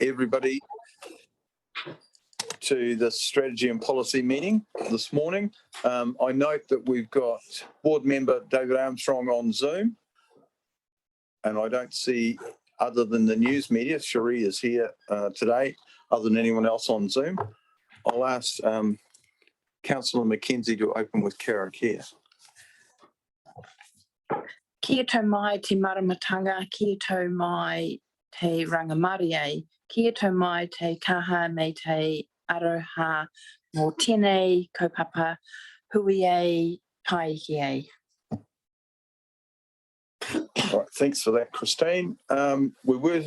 everybody to the strategy and policy meeting this morning. I note that we've got board member David Armstrong on Zoom, and I don't see, other than the news media, Cherie is here today, other than anyone else on Zoom. I'll ask Councillor Mackenzie to open with Kara Care. Kia tau mai te maramatanga, kia tau mai te rangamari, kia tau mai te kaha me te aroha mō tēnei kaupapa hui e pai ki e. All right, thanks for that, Christine. We were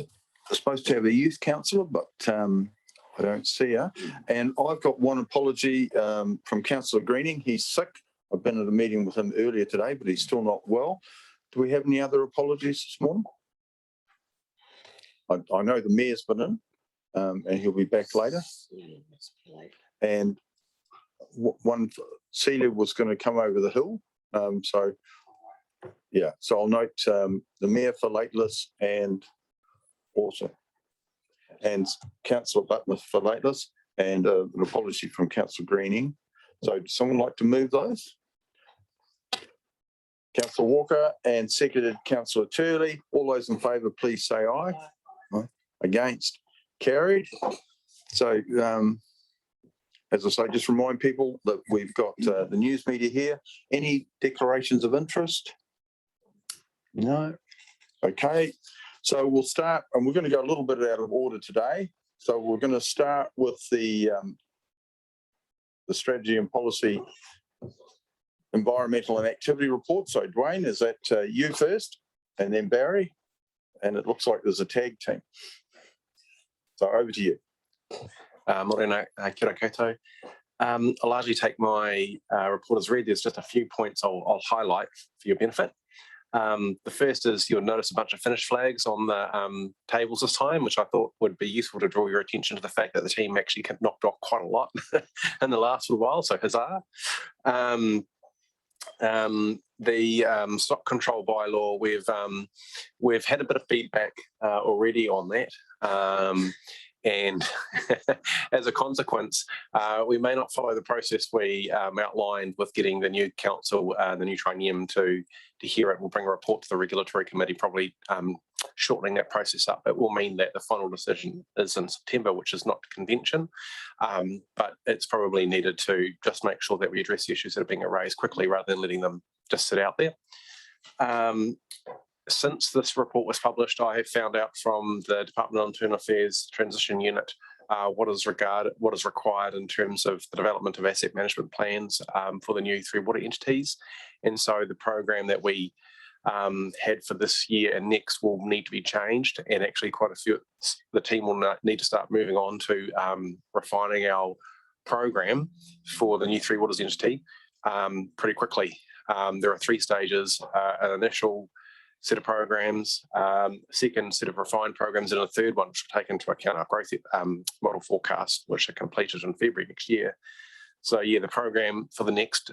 supposed to have a youth councillor, but I don't see her. And I've got one apology from Councillor Greening. He's sick. I've been at a meeting with him earlier today, but he's still not well. Do we have any other apologies this morning? I know the mayor's been in, and he'll be back later. And one, Celia was going to come over the hill. So I'll note the mayor for lateless and also, and Councillor Butler for lateless, and an apology from Councillor Greening. So does someone like to move those? Councillor Walker and seconded Councillor Turley. All those in favour, please say aye. Aye. Against? Carried. So, as I say, just remind people that we've got the news media here. Any declarations of interest? No. Okay. So we'll start, and we're going to go a little bit out of order today. So we're going to start with the strategy and policy environmental and activity report. So Dwayne, is that you first and then Barry? And it looks like there's a tag team. So over to you. Morena, kia ora koutou. I'll largely take my report as read. There's just a few points I'll highlight for your benefit. The first is you'll notice a bunch of finished flags on the tables this time, which I thought would be useful to draw your attention to the fact that the team actually knocked off quite a lot in the last little while, so huzzah. The stock control bylaw, we've had a bit of feedback already on that. And as a consequence, we may not follow the process we outlined with getting the new council, the new triennium to hear it. We'll bring a report to the regulatory committee, probably shortening that process up. It will mean that the final decision is in September, which is not convention, but it's probably needed to just make sure that we address the issues that are being raised quickly rather than letting them just sit out there. Since this report was published, I have found out from the Department of Internal Affairs Transition Unit what is required in terms of the development of asset management plans for the new three water entities. And so the program that we had for this year and next will need to be changed, and actually quite a few, the team will need to start moving on to refining our program for the new three waters entity pretty quickly. There are 3 stages, an initial set of programs, second set of refined programs, and a third one which will take into account our growth model forecast, which are completed in February next year. So yeah, the program for the next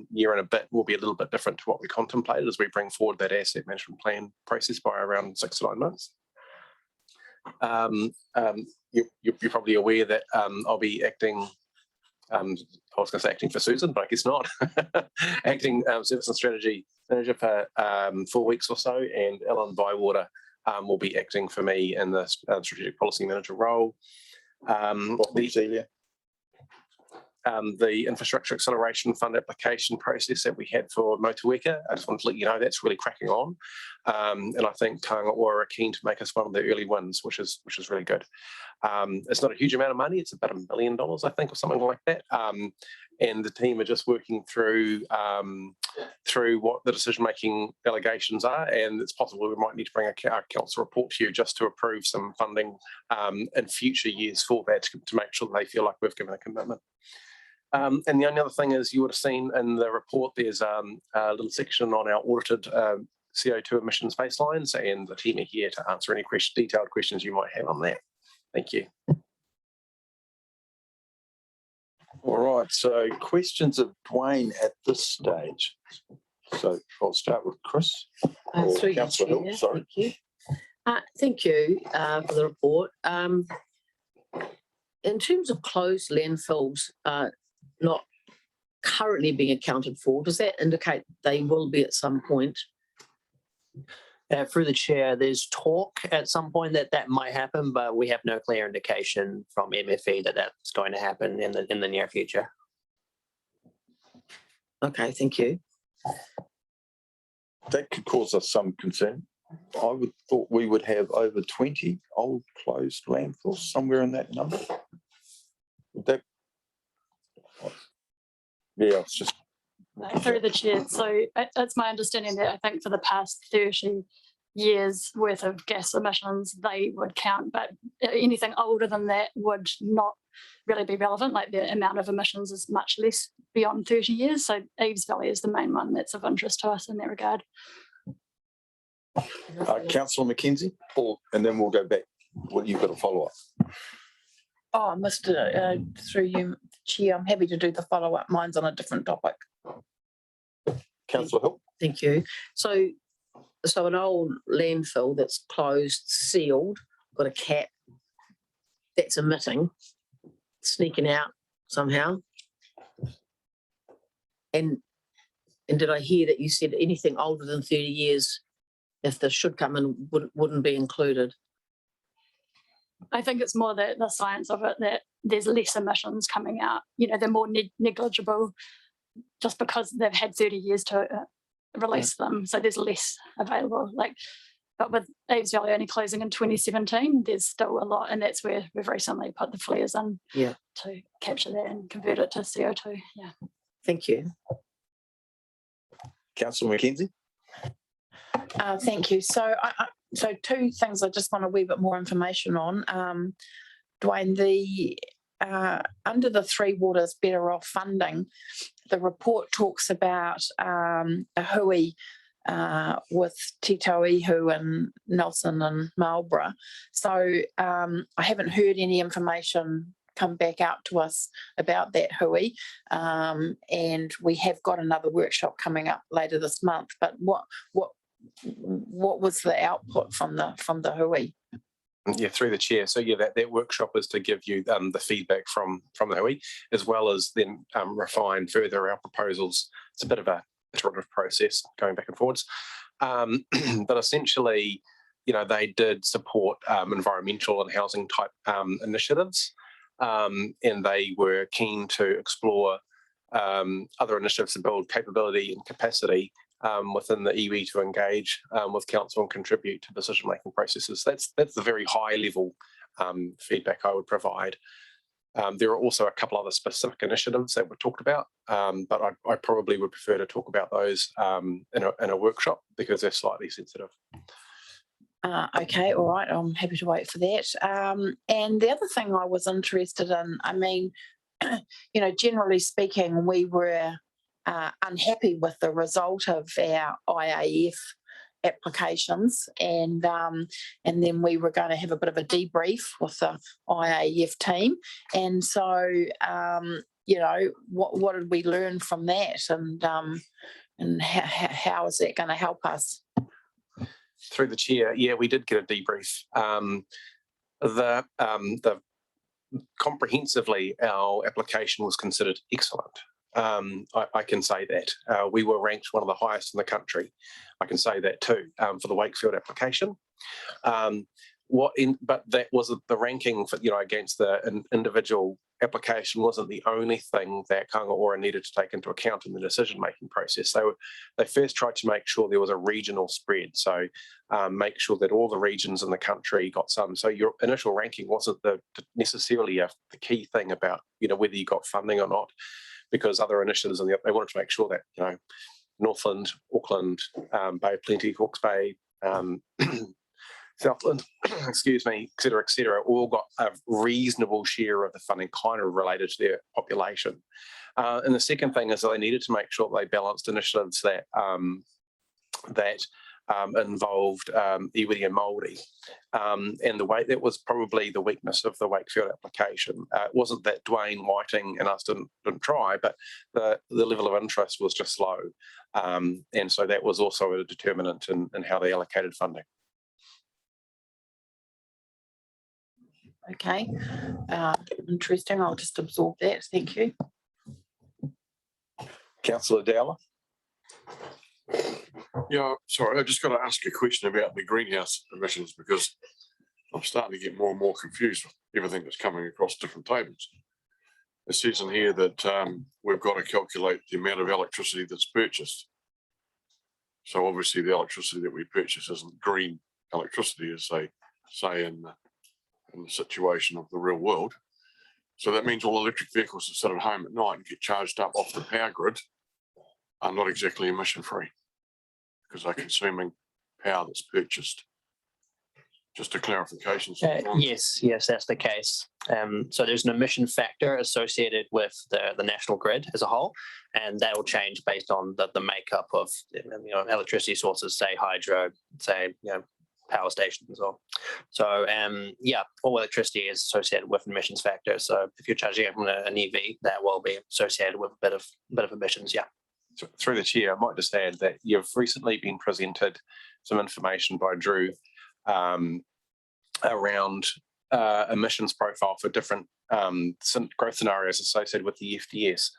year and a bit will be a little bit different to what we contemplated as we bring forward that asset management plan process by around 6 to 9 months. You're probably aware that I'll be acting, I was going to say acting for Susan, but I guess not. Acting Service and Strategy Manager for 4 weeks or so, and Ellen Bywater will be acting for me in the Strategic Policy Manager role. The Infrastructure Acceleration Fund application process that we had for Motueka, I just wanted to let you know that's really cracking on. And I think Tangaroa are keen to make us one of the early wins, which is really good. It's not a huge amount of money, it's about $1 million, I think, or something like that. And the team are just working through what the decision-making allegations are, and it's possible we might need to bring our council report to you just to approve some funding in future years for that to make sure that they feel like we've given a commitment. And the only other thing is you would have seen in the report there's a little section on our audited CO2 emissions baselines, and the team are here to answer any detailed questions you might have on that. Thank you. All right, so questions of Dwayne at this stage. So I'll start with Chris. Through you, Councillor Hill, sorry. Thank Thank you for the report. In terms of closed landfills not currently being accounted for, does that indicate they will be at some point? Through the chair, there's talk at some point that might happen, but we have no clear indication from MFE that that's going to happen in the near future. Okay, thank you. That could cause us some concern. I would thought we would have over 20 old closed landfills, somewhere in that number. Would that? Yeah, it's just. Through the chair. So it's my understanding that I think for the past 30 years worth of gas emissions, they would count, but anything older than that would not really be relevant. Like the amount of emissions is much less beyond 30 years. So Eves Valley is the main one that's of interest to us in that regard. Councillor McKenzie, and then we'll go back. Well, you've got a follow up. Oh, Mr. Through you, Chair, I'm happy to do the follow-up. Mine's on a different topic. Councillor Hill. Thank you. So an old landfill that's closed, sealed, got a cap that's emitting, sneaking out somehow. And did I hear that you said anything older than 30 years, if this should come in, wouldn't be included? I think it's more the science of it, that there's less emissions coming out. You know, they're more negligible just because they've had 30 years to release them. So there's less available. But with Eves Valley only closing in 2017, there's still a lot. And that's where we've recently put the flares in to capture that and convert it to CO2. Yeah. Thank you. Councillor McKenzie. Thank you. So so two things I just want a wee bit more information on. Dwayne, under the Three Waters Better Off funding, the report talks about a hui with Tito Ihu and Nelson and Marlborough. So I haven't heard any information come back out to us about that hui, and we have got another workshop coming up later this month. But what was the output from the hui? Yeah, through the chair. So yeah, that workshop is to give you the feedback from the hui, as well as then refine further our proposals. It's a bit of a iterative process going back and forwards. But essentially, you know, they did support environmental and housing type initiatives, and they were keen to explore other initiatives to build capability and capacity within the iwi to engage with council and contribute to decision-making processes. That's the very high level feedback I would provide. There are also a couple other specific initiatives that were talked about, but I probably would prefer to talk about those in a workshop because they're slightly sensitive. Okay, all right, I'm happy to wait for that. And the other thing I was interested in, I mean, you know, generally speaking, we were unhappy with the result of our IAF applications, and then we were going to have a bit of a debrief with the IAF team. And so, you know, what did we learn from that, and how is that going to help us? Through the chair, yeah, we did get a debrief. The comprehensively, our application was considered excellent. I can say that we were ranked one of the highest in the country. I can say that too for the Wakefield application. But that wasn't the ranking for, you know, against the individual application wasn't the only thing that Kāinga Ora needed to take into account in the decision-making process. They first tried to make sure there was a regional spread, so make sure that all the regions in the country got some. So your initial ranking wasn't necessarily the key thing about, you know, whether you got funding or not, because other initiatives they wanted to make sure that, you know, Northland, Auckland, Bay of Plenty, Hawke's Bay, Southland, excuse me, et cetera, all got a reasonable share of the funding kind of related to their population. And the second thing is that they needed to make sure they balanced initiatives that involved iwi and Māori. And the way that was probably the weakness of the Wakefield application. It wasn't that Dwayne Whiting and us didn't try, but the level of interest was just low. And so that was also a determinant in how they allocated funding. Okay, interesting. I'll just absorb that. Thank you. Councillor Dowler. Yeah, sorry, I just got to ask a question about the greenhouse emissions because I'm starting to get more and more confused with everything that's coming across different tables. It says in here that we've got to calculate the amount of electricity that's purchased. So obviously the electricity that we purchase isn't green electricity, as they say in the situation of the real world. So that means all electric vehicles that sit at home at night and get charged up off the power grid are not exactly emission free because they're consuming power that's purchased. Just a clarification. Yes, that's the case. So there's an emission factor associated with the national grid as a whole, and that will change based on the makeup of electricity sources, say hydro, say power stations as well. So all electricity is associated with an emissions factor. So if you're charging it from an EV, that will be associated with a bit of emissions. Yeah. So through the chair, I might just add that you've recently been presented some information by Drew around emissions profile for different growth scenarios associated with the FDS.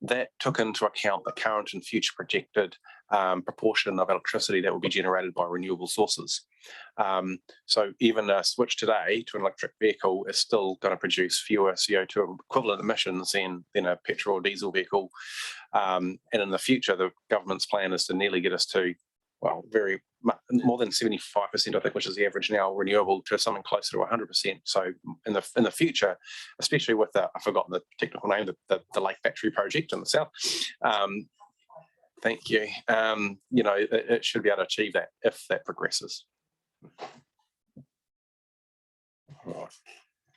That took into account the current and future projected proportion of electricity that will be generated by renewable sources. So even a switch today to an electric vehicle is still going to produce fewer CO2 equivalent emissions than a petrol or diesel vehicle. And in the future, the government's plan is to nearly get us to, well, more than 75%, I think, which is the average now, renewable, to something closer to 100%. So in the future, especially with I've forgotten the technical name, the Lake Battery project in the south. Thank you. It should be able to achieve that if that progresses. Right.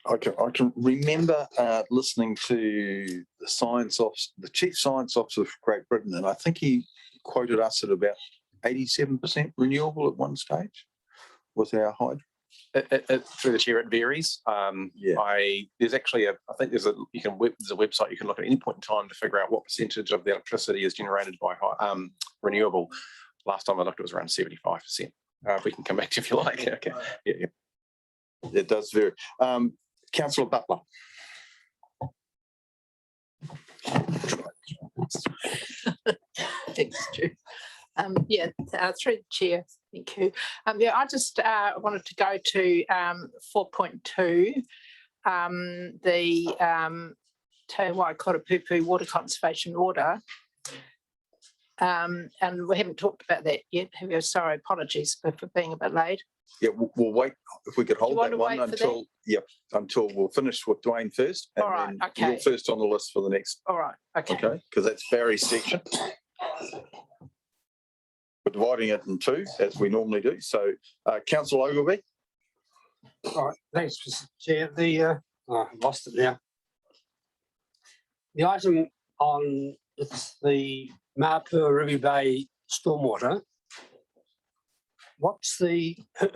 I can remember listening to the chief science officer of Great Britain, and I think he quoted us at about 87% renewable at one stage with our hydro. Through the chair, it varies. There's actually there's a website you can look at any point in time to figure out what percentage of the electricity is generated by renewable. Last time I looked, it was around 75%. We can come back to if you like. Okay. Yeah. It does vary. Councillor Butler. Thanks, Stu. Through the chair, thank you. I just wanted to go to 4.2, the Te Waikato water conservation order. And we haven't talked about that yet, have you? Sorry, apologies for being a bit late. Yeah, we'll wait if we could hold want that to one wait for until we'll finish with Dwayne first. And all right, then okay. You're first on the list for the next. All right, okay. Okay, because that's Barry's section. We're dividing it in two, as we normally do. So, Councillor Ogilvie. All right, thanks, Mr. Chair. I lost it now. The item on it's the Mapua River Bay stormwater.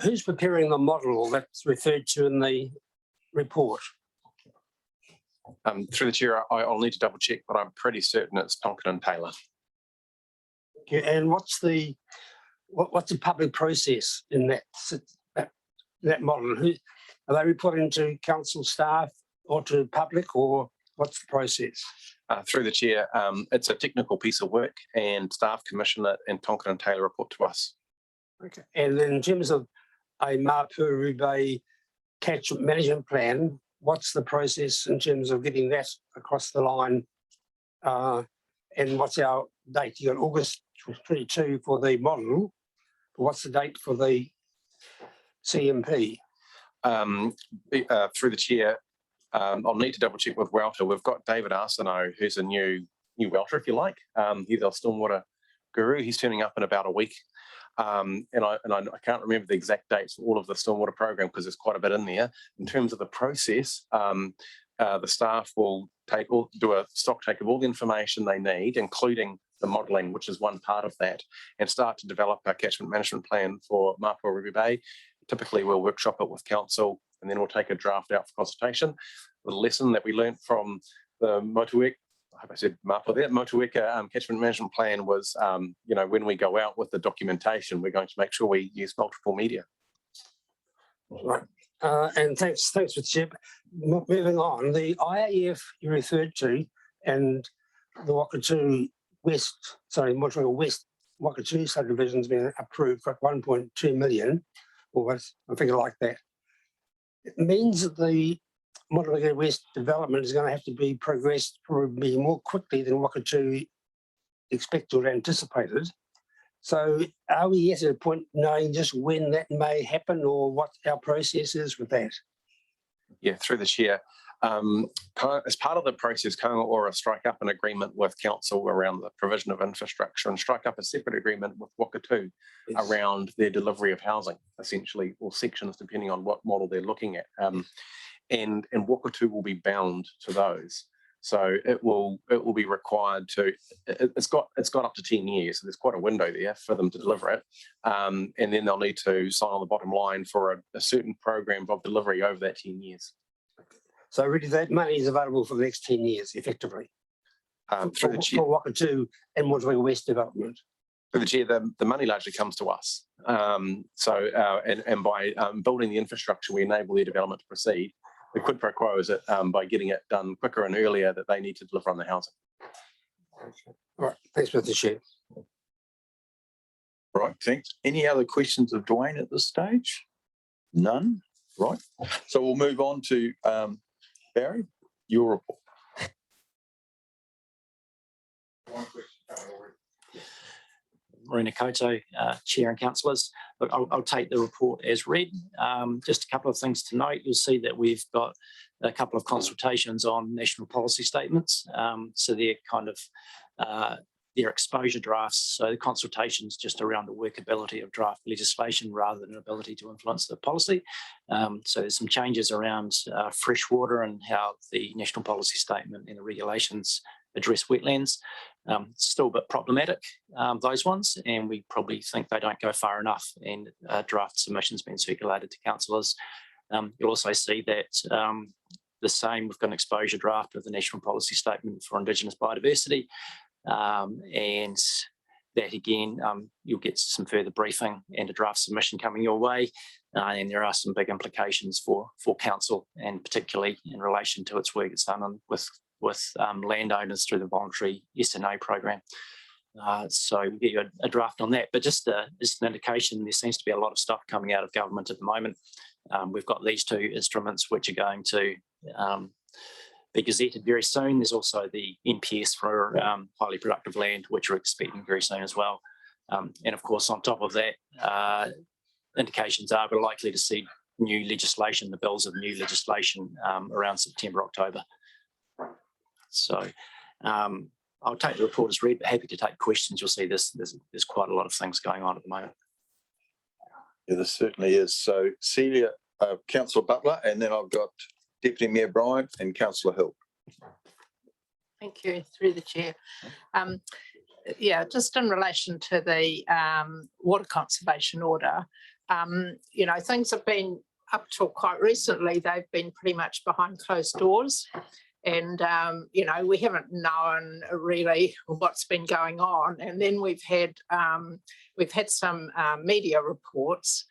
Who's preparing the model that's referred to in the report? Through the chair, I'll need to double check, but I'm pretty certain it's Tonkin and Taylor. Okay, and what's the public process in that model? Are they reporting to council staff or to the public, or what's the process? Through the chair, it's a technical piece of work, and staff commission it, and Tonkin and Taylor report to us. Okay, and then in terms of a Mapua River Bay catchment management plan, what's the process in terms of getting that across the line? And what's our date? You got August 22 for the model. What's the date for the CMP? Through the chair, I'll need to double check with Welter. We've got David Arsenault, who's a new Welter, if you like. He's our stormwater guru. He's turning up in about a week. And I can't remember the exact dates for all of the stormwater program because there's quite a bit in there. In terms of the process, the staff will do a stock take of all the information they need, including the modelling, which is one part of that, and start to develop a catchment management plan for Mapua River Bay. Typically, we'll workshop it with council, and then we'll take a draft out for consultation. The lesson that we learned from the Motueka, I hope I said Mapua there, Motueka catchment management plan was, when we go out with the documentation, we're going to make sure we use multiple media. Right. And thanks, Mr. Chair. Moving on, the IAF you referred to and the Wakatu West, Motueka West Wakatu subdivision's been approved for 1.2 million, or a figure like that. It means that the Motueka West development is going to have to be progressed probably more quickly than Wakatu expected or anticipated. So are we yet at a point knowing just when that may happen or what our process is with that? Yeah, through the chair. As part of the process, Kainga Ora strike up an agreement with council around the provision of infrastructure and strike up a separate agreement with Wakatu around their delivery of housing, essentially, or sections, depending on what model they're looking at. And Wakatu will be bound to those. So it will be required to. It's got up to 10 years. So there's quite a window there for them to deliver it, and then they'll need to sign on the bottom line for a certain program of delivery over that 10 years. So really, that money is available for the next 10 years, effectively, Through the chair, for Wakatu and Motueka West development. through the chair, the money largely comes to us. And by building the infrastructure, we enable their development to proceed. The quid pro quo is that by getting it done quicker and earlier that they need to deliver on the housing. All right, thanks, Mr. Chair. Right, thanks. Any other questions of Dwayne at this stage? None, right. So we'll move on to Barry, your report. Marina Koto, Chair and Councillors. Look, I'll take the report as read. Just a couple of things to note. You'll see that we've got a couple of consultations on national policy statements. So they're kind of their exposure drafts. So the consultations just around the workability of draft legislation rather than an ability to influence the policy. So there's some changes around freshwater and how the national policy statement and the regulations address wetlands. Still a bit problematic, those ones, and we probably think they don't go far enough, and draft submissions been circulated to councillors. You'll also see that the same, we've got an exposure draft of the national policy statement for Indigenous biodiversity, and that again, you'll get some further briefing and a draft submission coming your way, and there are some big implications for council, and particularly in relation to its work it's done on with landowners through the voluntary SNA program. So we'll get you a draft on that, but just an indication, there seems to be a lot of stuff coming out of government at the moment. We've got these two instruments which are going to be gazetted very soon. There's also the NPS for highly productive land, which we're expecting very soon as well. And of course, on top of that, indications are we're likely to see new legislation, the bills of new legislation around September, October. So I'll take the report as read, but happy to take questions. You'll see there's quite a lot of things going on at the moment. Yeah, there certainly is. So Celia, Councillor Butler, and then I've got Deputy Mayor Bryant and Councillor Hill. Thank you, through the chair. Yeah, just in relation to the water conservation order, you know, things have been up till quite recently, they've been pretty much behind closed doors. And, you know, we haven't known really what's been going on. And then we've had some media reports,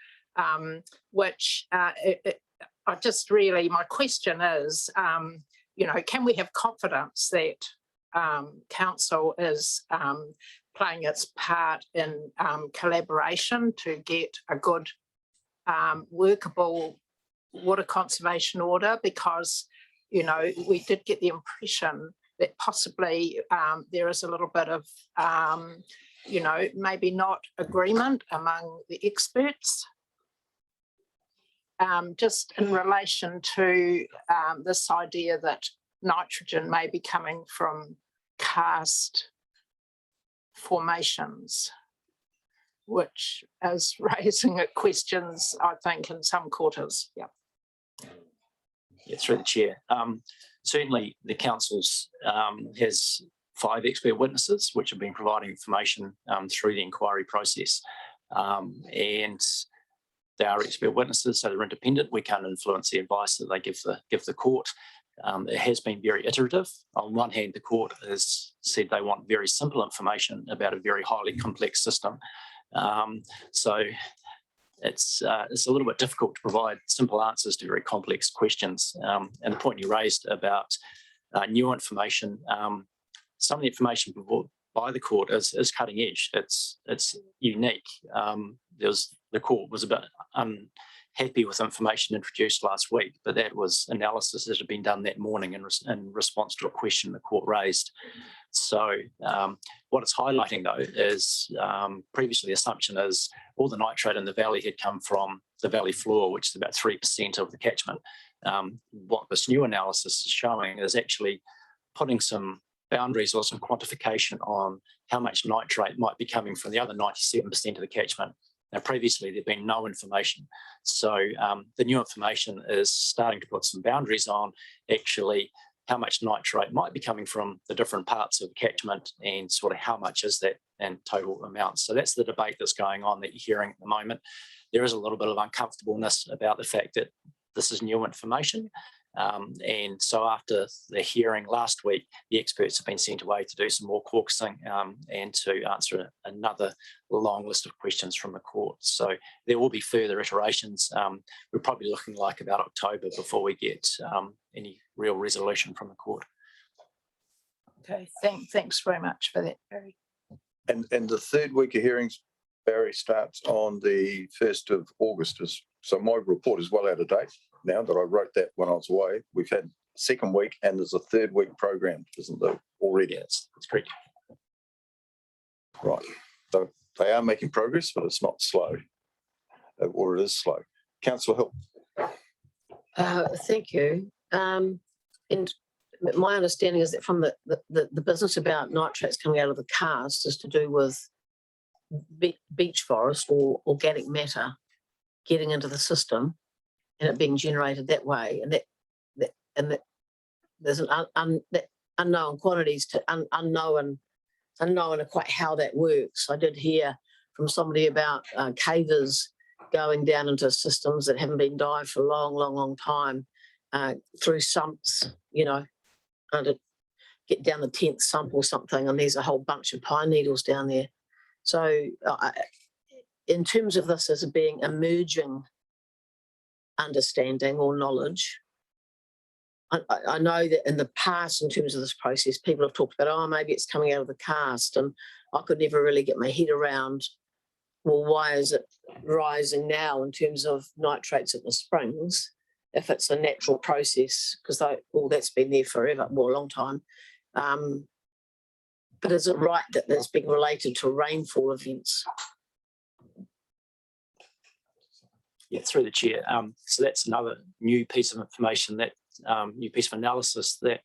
which I just really, my question is, you know, can we have confidence that council is playing its part in collaboration to get a good workable water conservation order? Because you know, we did get the impression that possibly there is a little bit of, you know, maybe not agreement among the experts. Just in relation to this idea that nitrogen may be coming from karst formations, which is raising questions, I think, in some quarters. Yeah. Yeah, through the chair. Certainly the council's has 5 expert witnesses which have been providing information through the inquiry process. And they are expert witnesses, so they're independent. We can't influence the advice that they give the court. It has been very iterative. On one hand, the court has said they want very simple information about a very highly complex system. So it's a little bit difficult to provide simple answers to very complex questions. And the point you raised about new information, some of the information brought by the court is cutting edge. It's unique. The court was a bit unhappy with information introduced last week, but that was analysis that had been done that morning in response to a question the court raised. So what it's highlighting, though, is previously the assumption is all the nitrate in the valley had come from the valley floor, which is about 3% of the catchment. What this new analysis is showing is actually putting some boundaries or some quantification on how much nitrate might be coming from the other 97% of the catchment. Now, previously, there'd been no information. So the new information is starting to put some boundaries on actually how much nitrate might be coming from the different parts of the catchment and sort of how much is that in total amounts. So that's the debate that's going on that you're hearing at the moment. There is a little bit of uncomfortableness about the fact that this is new information. And so after the hearing last week, the experts have been sent away to do some more caucusing and to answer another long list of questions from the court. So there will be further iterations. We're probably looking like about October before we get any real resolution from the court. Okay, thanks very much for that, Barry. And the third week of hearings, Barry, starts on the 1st of August. So my report is well out of date now that I wrote that when I was away. We've had second week and there's a third week program, isn't there, already? Yes, that's correct. Right. So they are making progress, but it's not slow, or it is slow. Councillor Hill. Thank you. And my understanding is that from the business about nitrates coming out of the cast is to do with beech forest or organic matter getting into the system and it being generated that way, and that there's that unknown quantities to unknown quite how that works. I did hear from somebody about cavers going down into systems that haven't been dived for a long time through sumps, to get down the 10th sump or something, and there's a whole bunch of pine needles down there. So in terms of this as being emerging understanding or knowledge, I know that in the past, in terms of this process, people have talked about, oh, maybe it's coming out of the cast, and I could never really get my head around, well, why is it rising now in terms of nitrates at the springs if it's a natural process? Because that's been there forever, well, a long time. But is it right that that's being related to rainfall events? Yeah, through the chair. So that's another new piece of information, that new piece of analysis that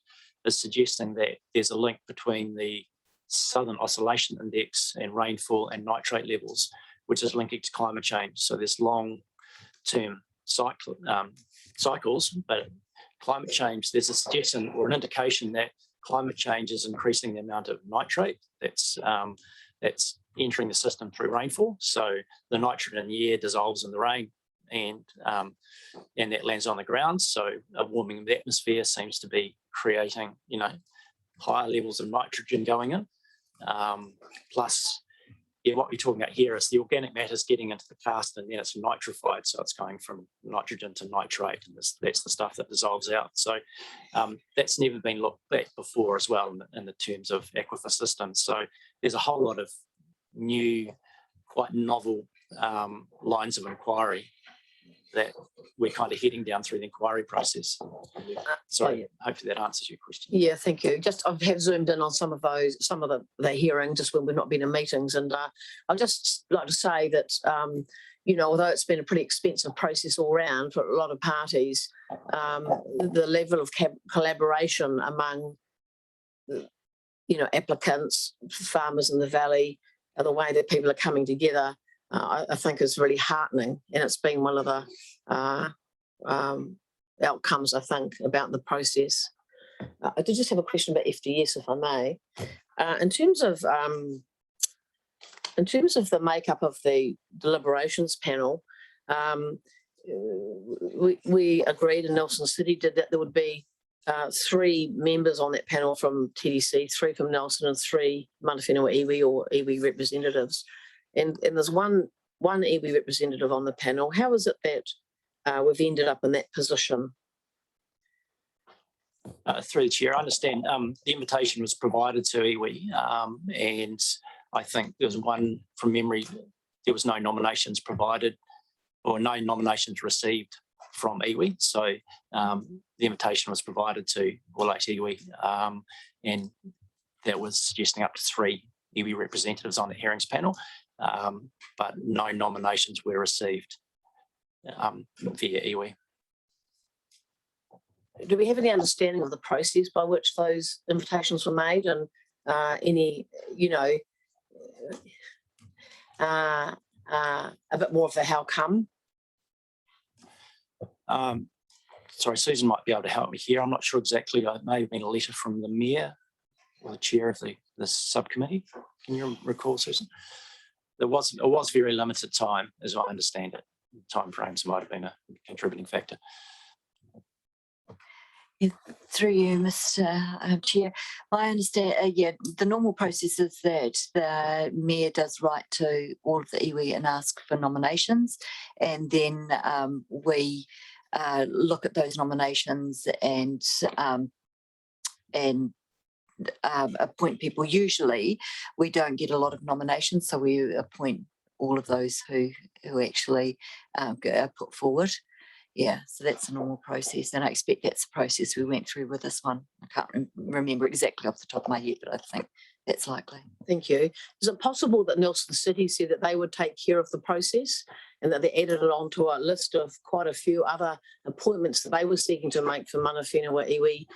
is suggesting that there's a link between the Southern Oscillation Index and rainfall and nitrate levels, which is linking to climate change. So there's long-term cycles, but climate change, there's a suggestion or an indication that climate change is increasing the amount of nitrate that's entering the system through rainfall. So the nitrogen in the air dissolves in the rain, and that lands on the ground. So a warming of the atmosphere seems to be creating, higher levels of nitrogen going in. Plus, what we're talking about here is the organic matter is getting into the cast and then it's nitrified. So it's going from nitrogen to nitrate, and that's the stuff that dissolves out. So that's never been looked at before as well in the terms of aquifer systems. So there's a whole lot of new, quite novel lines of inquiry that we're kind of heading down through the inquiry process. So hopefully that answers your question. Yeah, thank you. Just I have zoomed in on some of the hearing just when we've not been in meetings, and I'd just like to say that although it's been a pretty expensive process all round for a lot of parties, the level of collaboration among applicants, farmers in the valley, and the way that people are coming together, I think is really heartening, and it's been one of the outcomes, I think, about the process. I did just have a question about FDS, if I may. In terms of the makeup of the deliberations panel, we agreed, and Nelson City did, that there would be 3 members on that panel from TDC, 3 from Nelson and 3 Mana Whenua iwi or iwi representatives. And there's one one iwi representative on the panel. How is it that we've ended up in that position? Through the chair, I understand the invitation was provided to iwi, and I think there was one from memory. There was no nominations provided or no nominations received from iwi. So the invitation was provided to all 8 iwi, and that was suggesting up to 3 iwi representatives on the hearings panel, but no nominations were received via iwi. Do we have any understanding of the process by which those invitations were made, and any, you know, a bit more of the how come? Sorry, Susan might be able to help me here. I'm not sure exactly. It may have been a letter from the mayor or the chair of the subcommittee. Can you recall, Susan? It was very limited time, as I understand it. Timeframes might have been a contributing factor. Through you, Mr. Chair, I understand, the normal process is that the mayor does write to all of the iwi and ask for nominations, and then we look at those nominations and appoint people. Usually we don't get a lot of nominations, so we appoint all of those who actually are put forward. Yeah, so that's the normal process, and I expect that's the process we went through with this one. I can't remember exactly off the top of my head, but I think that's likely. Thank you. Is it possible that Nelson City said that they would take care of the process and that they added it onto a list of quite a few other appointments that they were seeking to make for mana whenua iwi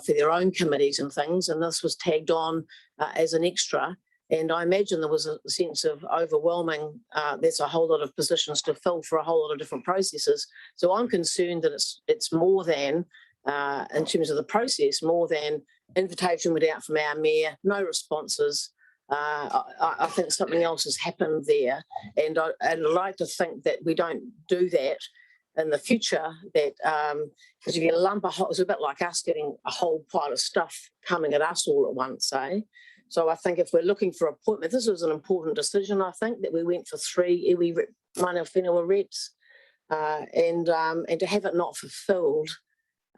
for their own committees and things, and this was tagged on as an extra? And I imagine there was a sense of overwhelming, there's a whole lot of positions to fill for a whole lot of different processes. So I'm concerned that it's more than, in terms of the process, more than invitation went out from our mayor, no responses. I think something else has happened there. And I'd like to think that we don't do that in the future, that because if you lump it's a bit like us getting a whole pile of stuff coming at us all at once, eh? So I think if we're looking for appointment, this was an important decision, I think, that we went for 3 iwi mana whenua reps, and to have it not fulfilled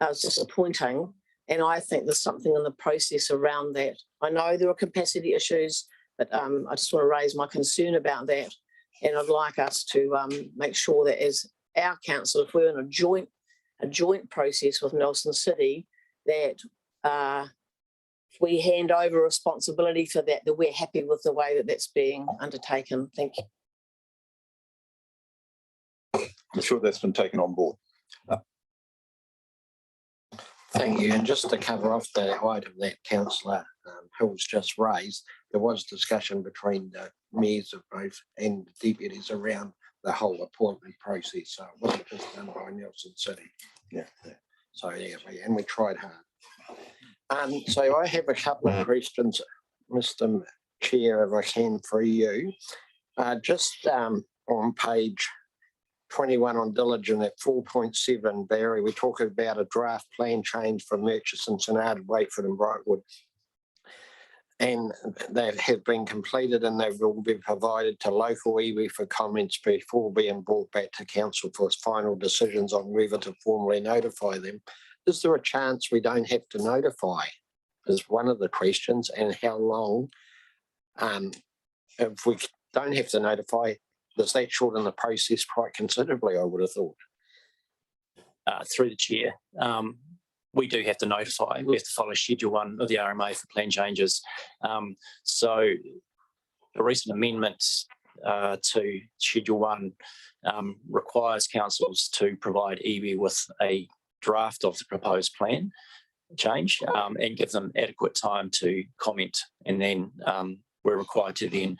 was disappointing. And I think there's something in the process around that. I know there are capacity issues, but I just want to raise my concern about that. And I'd like us to make sure that as our council, if we're in a joint process with Nelson City, that we hand over responsibility for that we're happy with the way that that's being undertaken. Thank you. I'm sure that's been taken on board. Thank you. And just to cover off the item that Councillor Hills just raised, there was discussion between the mayors of both and deputies around the whole appointment process. So it wasn't just done by Nelson City. Yeah. So yeah, we tried hard. So I have a couple of questions, Mr. Chair, if I can, for you. Just on page 21 on diligent at 4.7, Barry, we talk about a draft plan change for Murchison, St Arded, Wakeford and Brightwood. And that have been completed and they will be provided to local iwi for comments before being brought back to council for final decisions on whether to formally notify them. Is there a chance we don't have to notify? Is one of the questions, and how long? If we don't have to notify, does that shorten the process quite considerably, I would have thought? Through the chair, we do have to notify. We have to follow Schedule 1 of the RMA for plan changes. So a recent amendment to Schedule 1 requires councils to provide iwi with a draft of the proposed plan change and give them adequate time to comment, and then we're required to then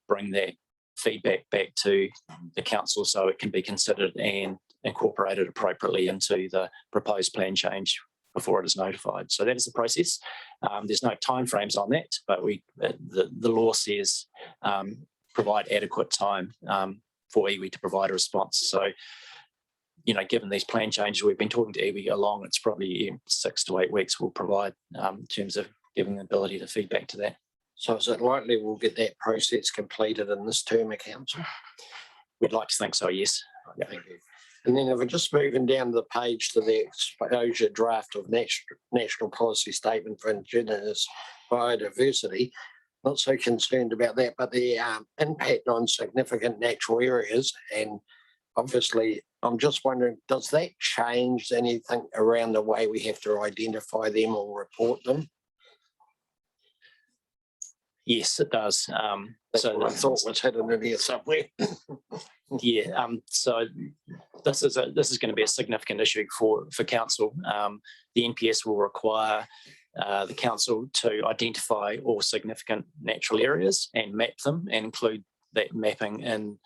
bring that feedback back to the council so it can be considered and incorporated appropriately into the proposed plan change before it is notified. So that is the process. There's no timeframes on that, but the law says provide adequate time for iwi to provide a response. So, you know, given these plan changes, we've been talking to iwi along, it's probably 6 to 8 weeks we'll provide in terms of giving the ability to feedback to that. So is it likely we'll get that process completed in this term of council? We'd like to think so, yes. Yeah. Thank you. And then if we're just moving down the page to the exposure draft of national policy statement for Indigenous biodiversity, not so concerned about that, but the impact on significant natural areas. And obviously, I'm just wondering, does that change anything around the way we have to identify them or report them? Yes, it does. That's what I thought was hidden in here somewhere. Yeah, so this is going to be a significant issue for council. The NPS will require the council to identify all significant natural areas and map them, and include that mapping in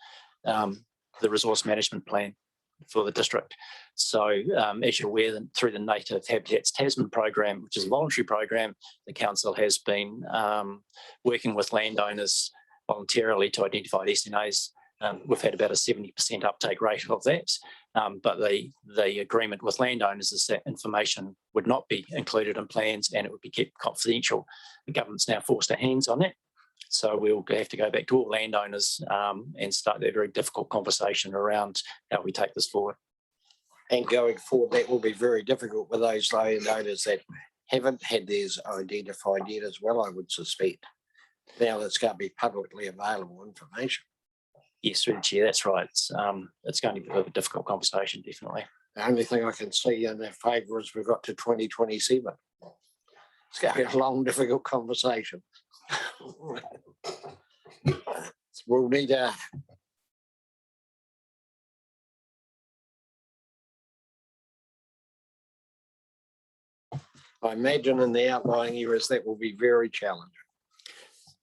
the resource management plan for the district. So as you're aware, through the Native Habitats Tasman program, which is a voluntary program, the council has been working with landowners voluntarily to identify SNAs. We've had about a 70% uptake rate of that, but the agreement with landowners is that information would not be included in plans and it would be kept confidential. The government's now forced their hands on that. So we'll have to go back to all landowners and start that very difficult conversation around how we take this forward. And going forward, that will be very difficult with those landowners that haven't had theirs identified yet as well, I would suspect. Now that's going to be publicly available information. Yes, through the chair, that's right. It's going to be a difficult conversation, definitely. The only thing I can see in their favour is we've got to 2027. It's going to be a long, difficult conversation. We'll need a I imagine in the outlying areas that will be very challenging.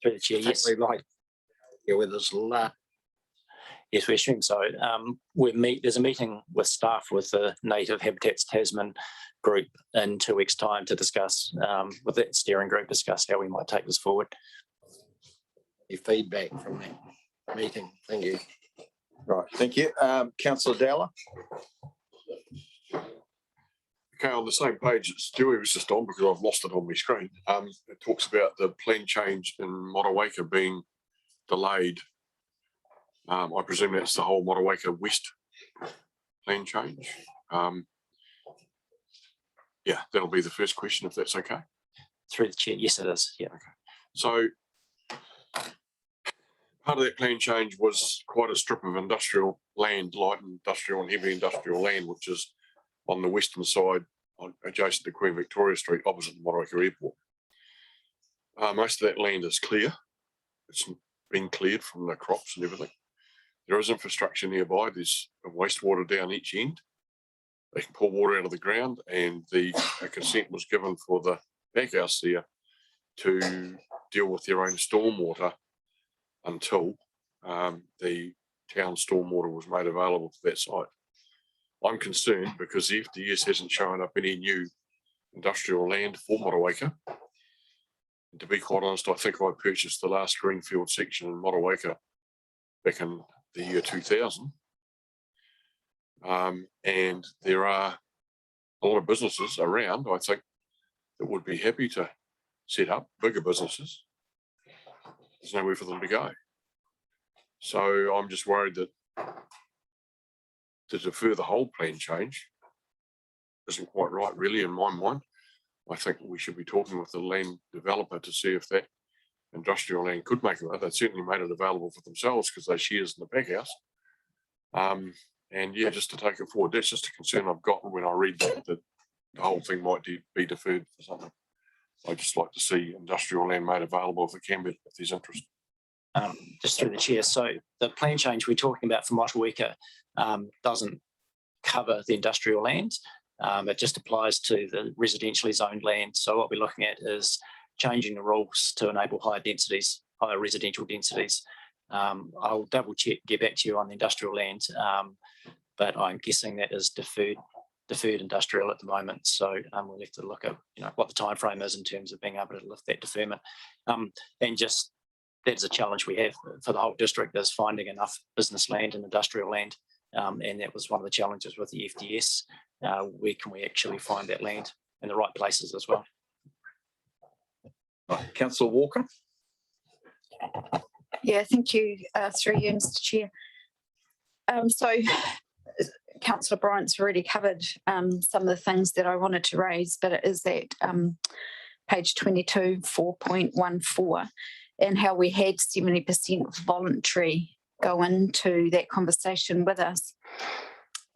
Through the chair, yes. With this lot. Yes, we assume so. There's a meeting with staff with the Native Habitats Tasman group in 2 weeks' time to discuss, with that steering group, discuss how we might take this forward. Your feedback from that meeting. Thank you. Right, thank you. Councillor Dowler. Okay, on the same page that Stewie was just on, because I've lost it on my screen, it talks about the plan change in Motueka being delayed. I presume that's the whole Motueka West plan change. Yeah, that'll be the first question, if that's okay. Through the chair, yes, it is. Yeah. Okay. So part of that plan change was quite a strip of industrial land, light industrial and heavy industrial land, which is on the western side, adjacent to Queen Victoria Street, opposite the Motueka Airport. Most of that land is clear. It's been cleared from the crops and everything. There is infrastructure nearby. There's wastewater down each end. They can pull water out of the ground, and the consent was given for the back house there to deal with their own stormwater until the town stormwater was made available to that site. I'm concerned because the FDS hasn't shown up any new industrial land for Motueka. And to be quite honest, I think I purchased the last greenfield section in Motueka back in the year 2000. And there are a lot of businesses around, I think, that would be happy to set up bigger businesses. There's nowhere for them to go. So I'm just worried that to defer the whole plan change isn't quite right, really, in my mind. I think we should be talking with the land developer to see if that industrial land could make it. They certainly made it available for themselves because they shares in the back house. And yeah, just to take it forward, that's just a concern I've got when I read that the whole thing might be deferred for something. I'd just like to see industrial land made available if it can be, if there's interest. Just through the chair. So the plan change we're talking about for Motueka doesn't cover the industrial land. It just applies to the residentially zoned land. So what we're looking at is changing the rules to enable higher densities, higher residential densities. I'll double check, get back to you on the industrial land, but I'm guessing that is deferred industrial at the moment. So we'll have to look at what the time frame is in terms of being able to lift that deferment. And just that's a challenge we have for the whole district, is finding enough business land and industrial land. And that was one of the challenges with the FDS. Where can we actually find that land in the right places as well? Councillor Walker. Yeah, thank you, through you, Mr. Chair. So Councillor Bryant's already covered some of the things that I wanted to raise, but it is that page 22, 4.14, and how we had 70% voluntary go into that conversation with us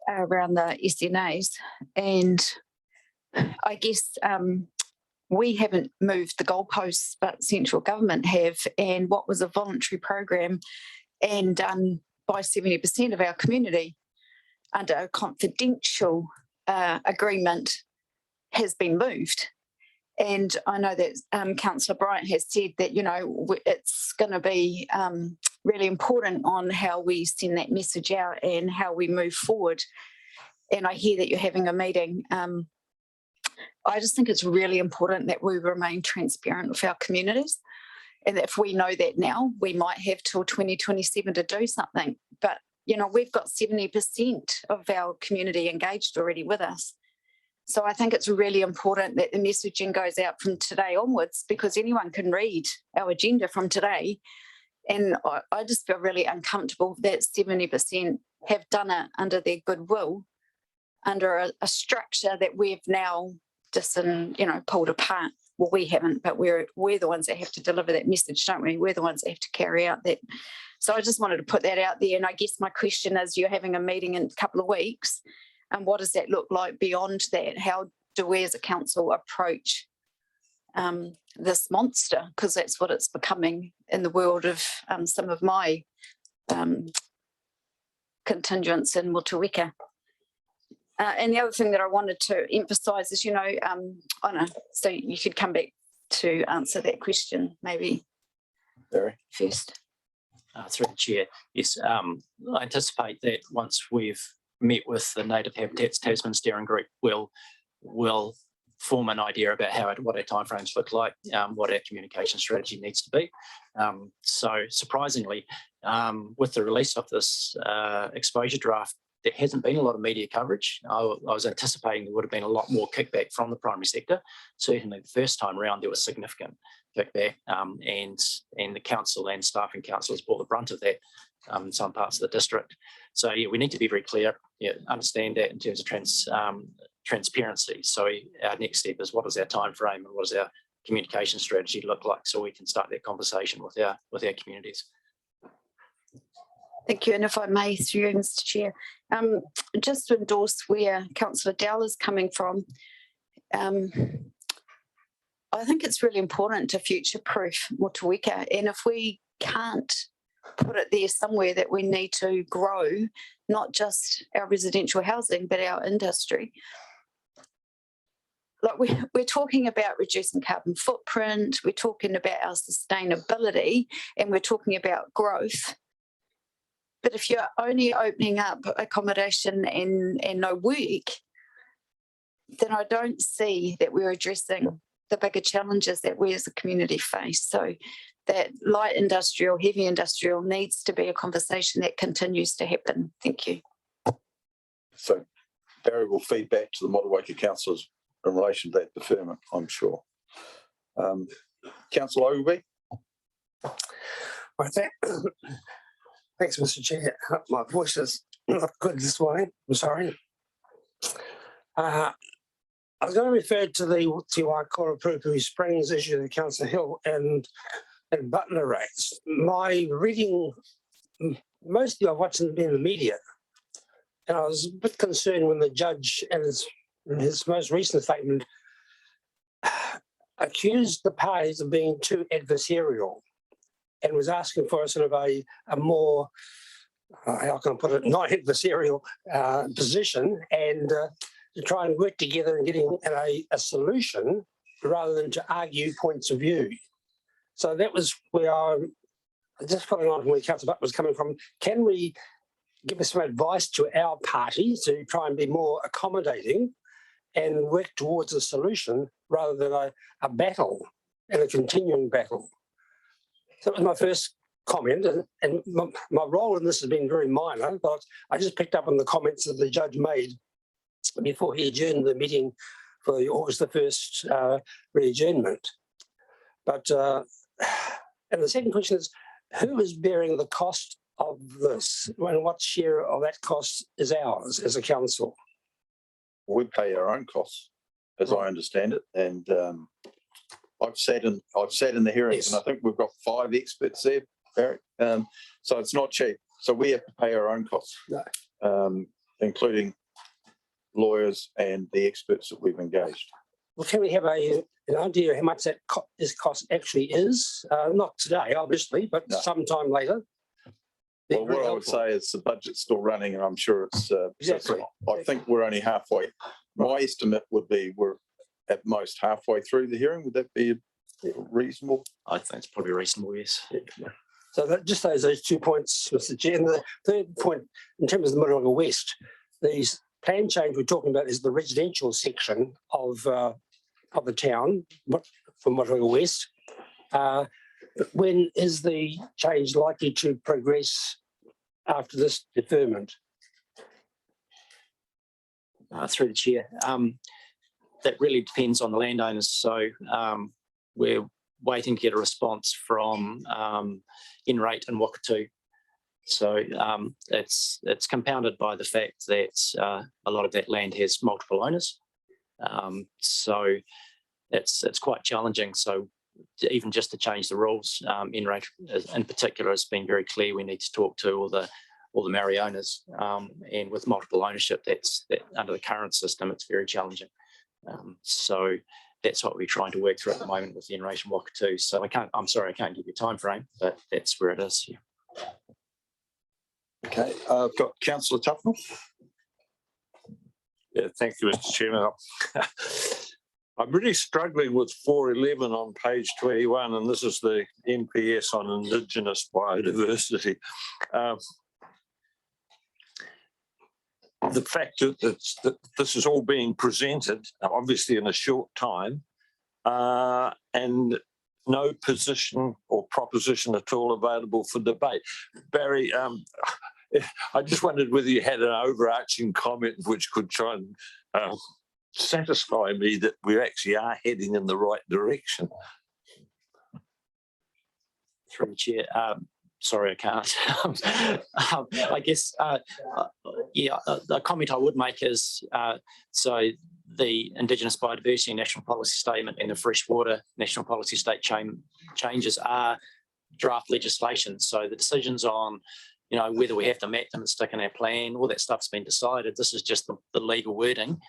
around the SNAs. And I guess we haven't moved the goalposts, but central government have. And what was a voluntary program and done by 70% of our community under a confidential agreement has been moved. And I know that Councillor Bryant has said that, you know, it's going to be really important on how we send that message out and how we move forward. And I hear that you're having a meeting. I just think it's really important that we remain transparent with our communities. And if we know that now, we might have till 2027 to do something. But, you know, we've got 70% of our community engaged already with us. So I think it's really important that the messaging goes out from today onwards, because anyone can read our agenda from today. And I just feel really uncomfortable that 70% have done it under their goodwill, under a structure that we've now just, pulled apart. Well, we haven't, but we're the ones that have to deliver that message, don't we? We're the ones that have to carry out that. So I just wanted to put that out there. And I guess my question is, you're having a meeting in a couple of weeks. And what does that look like beyond that? How do we as a council approach this monster? Because that's what it's becoming in the world of some of my contingents in Motueka. And the other thing that I wanted to emphasise is, Anna, so you could come back to answer that question maybe first. Through the chair, yes, I anticipate that once we've met with the Native Habitats Tasman Steering Group, we'll form an idea about what our timeframes look like, what our communication strategy needs to be. So surprisingly, with the release of this exposure draft, there hasn't been a lot of media coverage. I was anticipating there would have been a lot more kickback from the primary sector. Certainly the first time around there was significant kickback, and the council and staffing councillors bore the brunt of that in some parts of the district. So yeah, we need to be very clear, understand that in terms of transparency. So our next step is, what is our time frame and what does our communication strategy look like, so we can start that conversation with our communities. Thank you. And if I may, through you, Mr. Chair, just to endorse where Councillor Dowell is coming from, I think it's really important to future-proof Motueka. And if we can't put it there somewhere that we need to grow, not just our residential housing, but our industry. Like we're talking about reducing carbon footprint, we're talking about our sustainability, and we're talking about growth. But if you're only opening up accommodation and no work, then I don't see that we're addressing the bigger challenges that we as a community face. So that light industrial, heavy industrial needs to be a conversation that continues to happen. Thank you. So Barry will feed back to the Motueka councillors in relation to that deferment, I'm sure. Councillor Ogilvie. Thanks, Mr. Chair. My voice is not good this morning. I'm sorry. I was going to refer to the Te Waikato Springs issue that Councillor Hill and Butler raised. My reading, mostly I've watched it in the media, and I was a bit concerned when the judge, in his most recent statement, accused the parties of being too adversarial, and was asking for us sort of a more, how can I put it, not adversarial position, and to try and work together and getting a solution rather than to argue points of view. So that was where I'm just following on from where Councillor Butler was coming from. Can we give us some advice to our party to try and be more accommodating and work towards a solution rather than a battle and a continuing battle? So that was my first comment, and my role in this has been very minor, but I just picked up on the comments that the judge made before he adjourned the meeting for the August the 1st re-adjournment. But And the second question is, who is bearing the cost of this? And what share of that cost is ours as a council? We pay our own costs, as I understand it, and I've sat in the hearings, and I think we've got 5 experts there, Barry. So it's not cheap. So we have to pay our own costs, including lawyers and the experts that we've engaged. Well, can we have an idea how much that this cost actually is? Not today, obviously, but No. sometime later. Be Well, very what I would helpful. say is the budget's still running, and I'm sure it's. Exactly. I think we're only halfway. My estimate would be we're at most halfway through the hearing. Would that be reasonable? I think it's probably reasonable, yes. So that, just those 2 points, Mr. Chair. And the third point, in terms of the Muriwaka West, these plan change we're talking about is the residential section of the town from Muriwaka West. When is the change likely to progress after this deferment? Through the chair, that really depends on the landowners. So we're waiting to get a response from Enrate and Wakatu. So it's compounded by the fact that a lot of that land has multiple owners. So it's quite challenging. So even just to change the rules, Enrate in particular has been very clear. We need to talk to all the Maori owners, and with multiple ownership, that under the current system, it's very challenging. So that's what we're trying to work through at the moment with Enrate and Wakatu. So I'm sorry, I can't give you a time frame, but that's where it is. Yeah. Okay, I've got Councillor Tufnell. Yeah, thank you, Mr. Chairman. I'm really struggling with 411 on page 21, and this is the NPS on Indigenous biodiversity. The fact that this is all being presented, obviously in a short time, and no position or proposition at all available for debate. Barry, I just wondered whether you had an overarching comment which could try and satisfy me that we actually are heading in the right direction. Through the chair. Sorry, I can't. I guess, the comment I would make is, so the Indigenous Biodiversity National Policy Statement and the Freshwater National Policy State changes are draft legislation. So the decisions on, whether we have to map them and stick in our plan, all that stuff's been decided. This is just the legal wording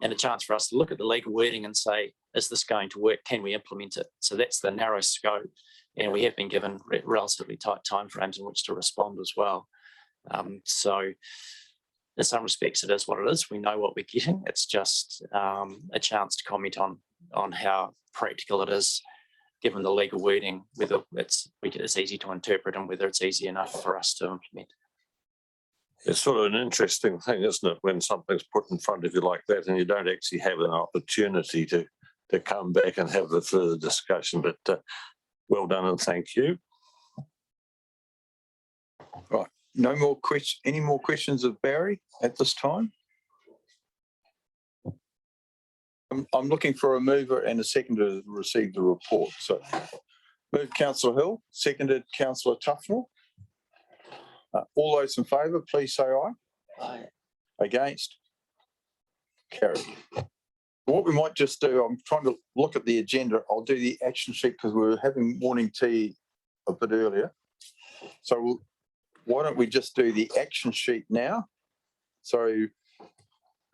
and a chance for us to look at the legal wording and say, is this going to work? Can we implement it? So that's the narrow scope. And we have been given relatively tight timeframes in which to respond as well. So in some respects, it is what it is. We know what we're getting. It's just a chance to comment on how practical it is, given the legal wording, whether it's easy to interpret and whether it's easy enough for us to implement. It's sort of an interesting thing, isn't it, when something's put in front of you like that and you don't actually have an opportunity to come back and have a further discussion. But well done and thank you. Right. No more questions. Any more questions of Barry at this time? I'm looking for a mover and a seconder to receive the report. So moved Councillor Hill, seconded Councillor Tufnell. All those in favour, please say aye. Aye. Against? Carried. What we might just do, I'm trying to look at the agenda. I'll do the action sheet because we were having morning tea a bit earlier. So why don't we just do the action sheet now? So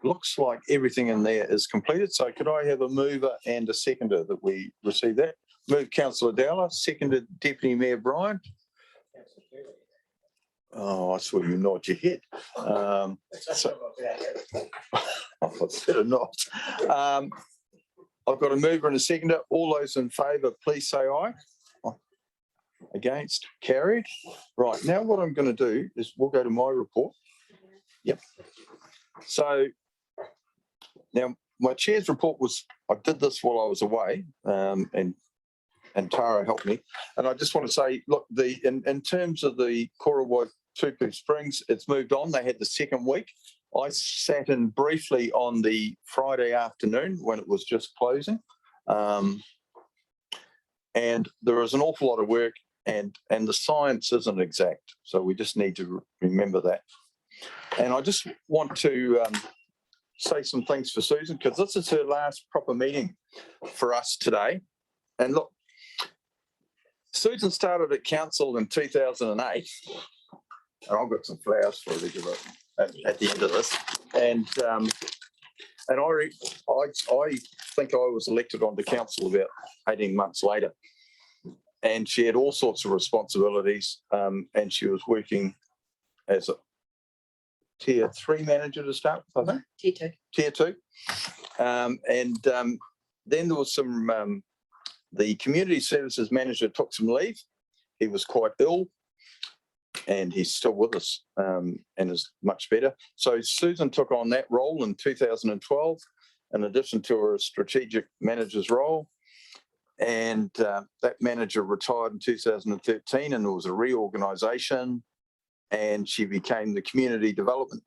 looks like everything in there is completed. So could I have a mover and a seconder that we receive that? Move Councillor Dowler, seconded Deputy Mayor Bryan. Oh, I saw you nod your head. So, I better not. I've got a mover and a seconder. All those in favour, please say aye. Against? Carried. Right, now what I'm going to do is we'll go to my report. Yep. So now my chair's report was, I did this while I was away, and Tara helped me. And I just want to say, look, in terms of the Korawai Tupu Springs, it's moved on. They had the second week. I sat in briefly on the Friday afternoon when it was just closing. And there was an awful lot of work. And the science isn't exact. So we just need to remember that. And I just want to say some things for Susan, because this is her last proper meeting for us today. And look, Susan started at council in 2008. And I've got some flowers for her to give her at the end of this. And I think I was elected onto council about 18 months later. And she had all sorts of responsibilities, and she was working as a tier 3 manager to start with, I think. Tier 2. Tier 2. Then there was some, the community services manager took some leave. He was quite ill, and he's still with us and is much better. So Susan took on that role in 2012, in addition to her strategic manager's role. And that manager retired in 2013, and there was a reorganisation, and she became the community development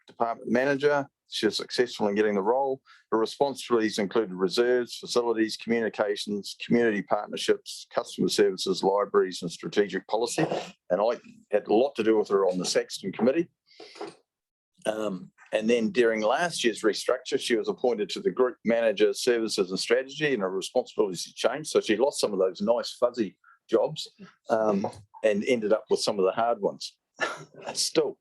department manager. She was successful in getting the role. Her responsibilities included reserves, facilities, communications, community partnerships, customer services, libraries, and strategic policy. And I had a lot to do with her on the Saxton committee. And then during last year's restructure, she was appointed to the group manager services and strategy, and her responsibilities changed. So she lost some of those nice fuzzy jobs and ended up with some of the hard ones still.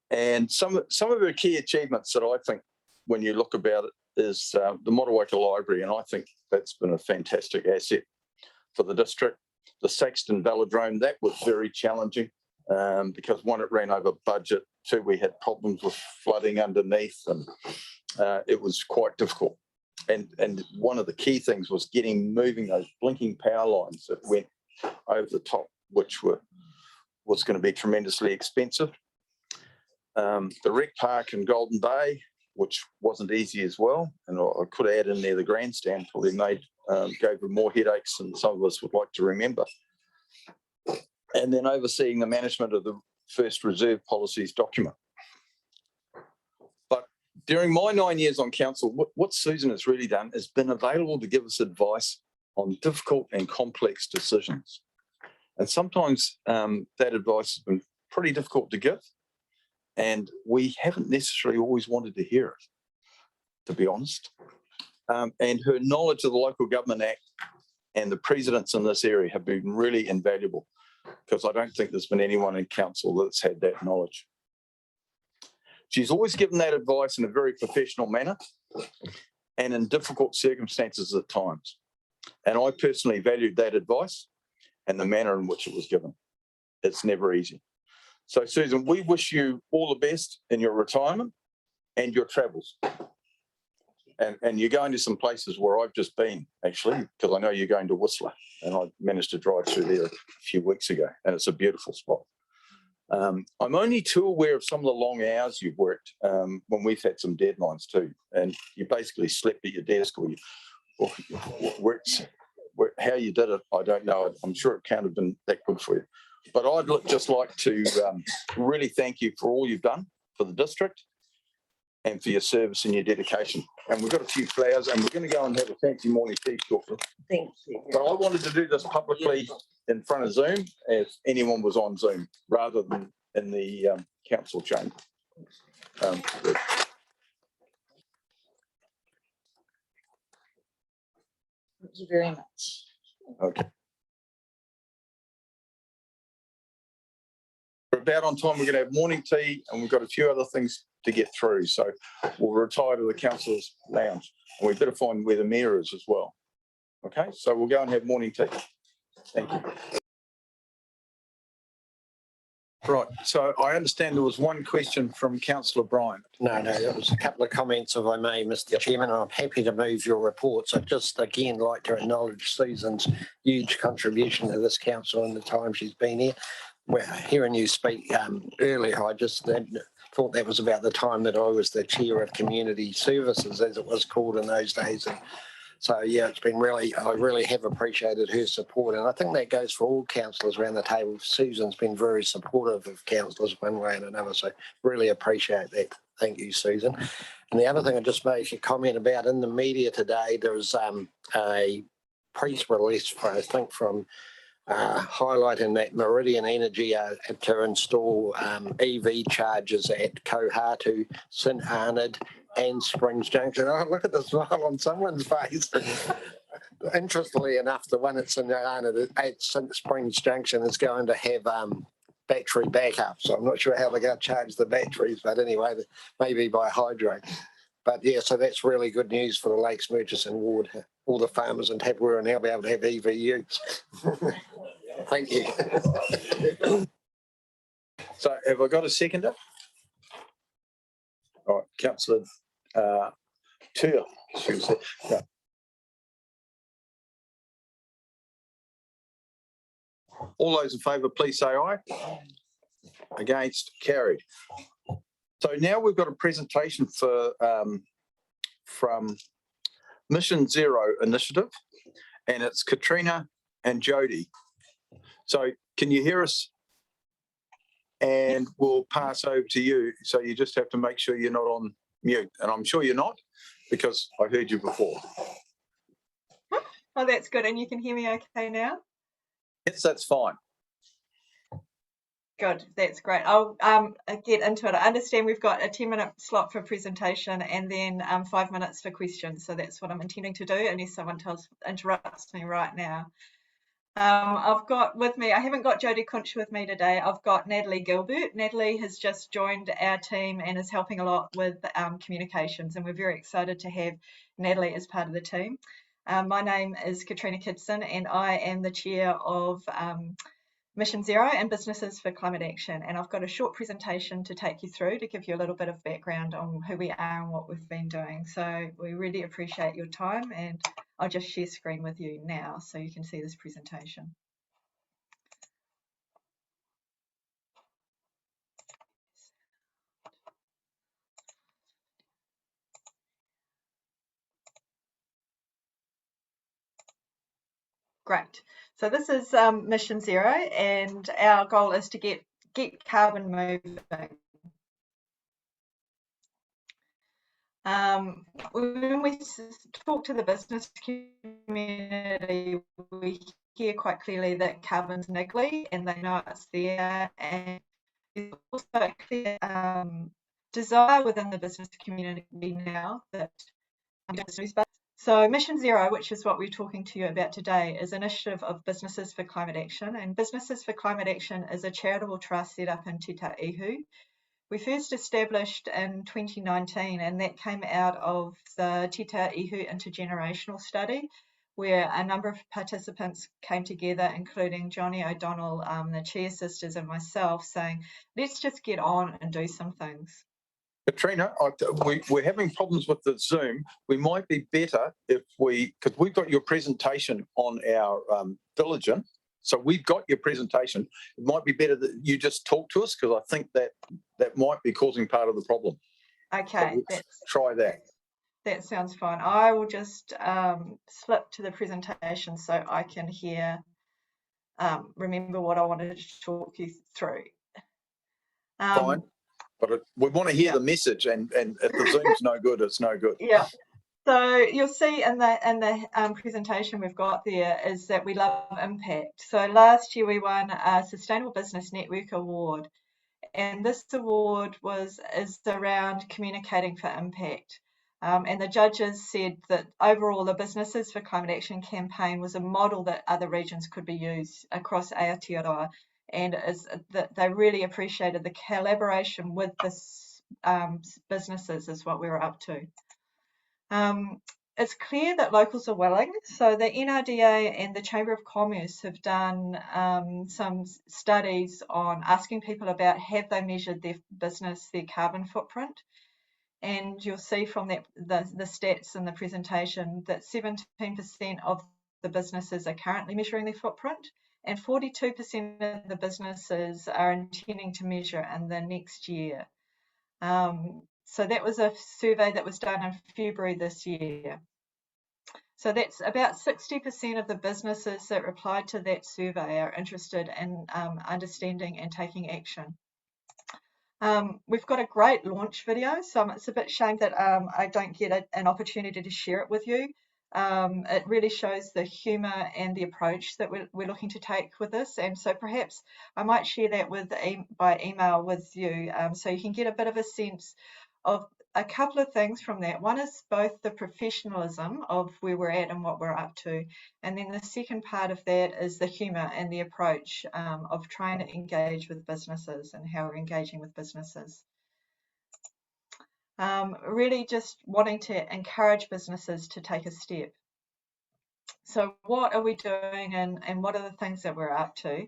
And some of her key achievements that I think, when you look about it, is the Motueka Library. And I think that's been a fantastic asset for the district. The Saxton Velodrome, that was very challenging because 1, it ran over budget. 2, we had problems with flooding underneath, and it was quite difficult. And one of the key things was moving those blinking power lines that went over the top, which was going to be tremendously expensive. The Rec Park in Golden Bay, which wasn't easy as well. And I could add in there the grandstand, probably gave her more headaches than some of us would like to remember. And then overseeing the management of the first reserve policies document. But during my 9 years on council, what Susan has really done is been available to give us advice on difficult and complex decisions. And sometimes that advice has been pretty difficult to give. And we haven't necessarily always wanted to hear it, to be honest. And her knowledge of the Local Government Act and the precedents in this area have been really invaluable, because I don't think there's been anyone in council that's had that knowledge. She's always given that advice in a very professional manner and in difficult circumstances at times. And I personally valued that advice and the manner in which it was given. It's never easy. So Susan, we wish you all the best in your retirement and your travels. And you're going to some places where I've just been, actually, because I know you're going to Whistler, and I managed to drive through there a few weeks ago, and it's a beautiful spot. I'm only too aware of some of the long hours you've worked when we've had some deadlines too, and you basically slept at your desk, or how you did it, I don't know. I'm sure it can't have been that good for you. But I'd just like to really thank you for all you've done for the district and for your service and your dedication. And we've got a few flowers, and we're going to go and have a fancy morning tea shortly. Thank you. But I wanted to do this publicly in front of Zoom, if anyone was on Zoom, rather than in the council chamber. Thank you very much. Okay. We're about on time. We're going to have morning tea, and we've got a few other things to get through. So we'll retire to the councillors' lounge, and we better find where the mayor is as well. Okay, so we'll go and have morning tea. Thank you. Right, so I understand there was one question from Councillor Bryant. No, there was a couple of comments, if I may, Mr. Chairman. I'm happy to move your report. So just again, like to acknowledge Susan's huge contribution to this council in the time she's been here. Well, hearing you speak earlier, I just thought that was about the time that I was the chair of community services, as it was called in those days. And so, yeah, it's been I really have appreciated her support. And I think that goes for all councillors around the table. Susan's been very supportive of councillors one way and another. So really appreciate that. Thank you, Susan. And the other thing I just made a comment about in the media today, there was a press release, I think, from highlighting that Meridian Energy are to install EV chargers at Kohatu, St Arnaud and Springs Junction. Oh, look at the smile on someone's face. Interestingly enough, the one at St Arnaud at St Springs Junction is going to have battery backup. So I'm not sure how they're going to charge the batteries, but anyway, maybe by hydro. But yeah, so that's really good news for the Lakes Murchison ward. All the farmers in Tapua will now be able to have EVUs. Thank you. So have I got a seconder? All right, Councillor Tur. Yeah. All those in favour, please say aye. Against, carried. So now we've got a presentation for from Mission Zero Initiative, and it's Katrina and Jody. So can you hear us? And we'll pass over to you. So you just have to make sure you're not on mute. And I'm sure you're not, because I heard you before. Oh, that's good. And you can hear me okay now? Yes, that's fine. Good, that's great. I'll get into it. I understand we've got a 10-minute slot for presentation and then 5 minutes for questions. So that's what I'm intending to do, unless someone interrupts me right now. I've got with me, I haven't got Jody Kunch with me today. I've got Natalie Gilbert. Natalie has just joined our team and is helping a lot with communications, and we're very excited to have Natalie as part of the team. My name is Katrina Kidson, and I am the chair of Mission Zero and Businesses for Climate Action. And I've got a short presentation to take you through to give you a little bit of background on who we are and what we've been doing. So we really appreciate your time, and I'll just share screen with you now so you can see this presentation. Great. So this is Mission Zero, and our goal is to get carbon moving. When we talk to the business community, we hear quite clearly that carbon's niggly and they know it's there, and there's also a clear desire within the business community now that so Mission Zero, which is what we're talking to you about today, is an initiative of Businesses for Climate Action, and Businesses for Climate Action is a charitable trust set up in Te Ta'ihu. We first established in 2019, and that came out of the Te Ta'ihu Intergenerational Study, where a number of participants came together, including Johnny O'Donnell, the Chia Sisters, and myself, saying, let's just get on and do some things. Katrina, we're having problems with the Zoom. We might be better if because we've got your presentation on our Diligent. So we've got your presentation. It might be better that you just talk to us, because I think that might be causing part of the problem. Okay. So try that. That sounds fine. I will just slip to the presentation so I can remember what I wanted to talk you through. Fine. But we want to hear the message, and if the Zoom's no good, it's no good. Yeah. So you'll see in the presentation we've got there is that we love impact. So last year we won a Sustainable Business Network Award, and this award is around communicating for impact. And the judges said that overall the Businesses for Climate Action campaign was a model that other regions could be used across Aotearoa, and that they really appreciated the collaboration with this businesses is what we were up to. It's clear that locals are willing. So the NRDA and the Chamber of Commerce have done some studies on asking people about have they measured their business, their carbon footprint. And you'll see from that the stats in the presentation that 17% of the businesses are currently measuring their footprint, and 42% of the businesses are intending to measure in the next year. So that was a survey that was done in February this year. So that's about 60% of the businesses that replied to that survey are interested in understanding and taking action. We've got a great launch video, so it's a bit shame that I don't get an opportunity to share it with you. It really shows the humour and the approach that we're looking to take with this. And so perhaps I might share that by email with you, so you can get a bit of a sense of a couple of things from that. One is both the professionalism of where we're at and what we're up to. And then the second part of that is the humour and the approach of trying to engage with businesses and how we're engaging with businesses. Really just wanting to encourage businesses to take a step. So what are we doing and what are the things that we're up to?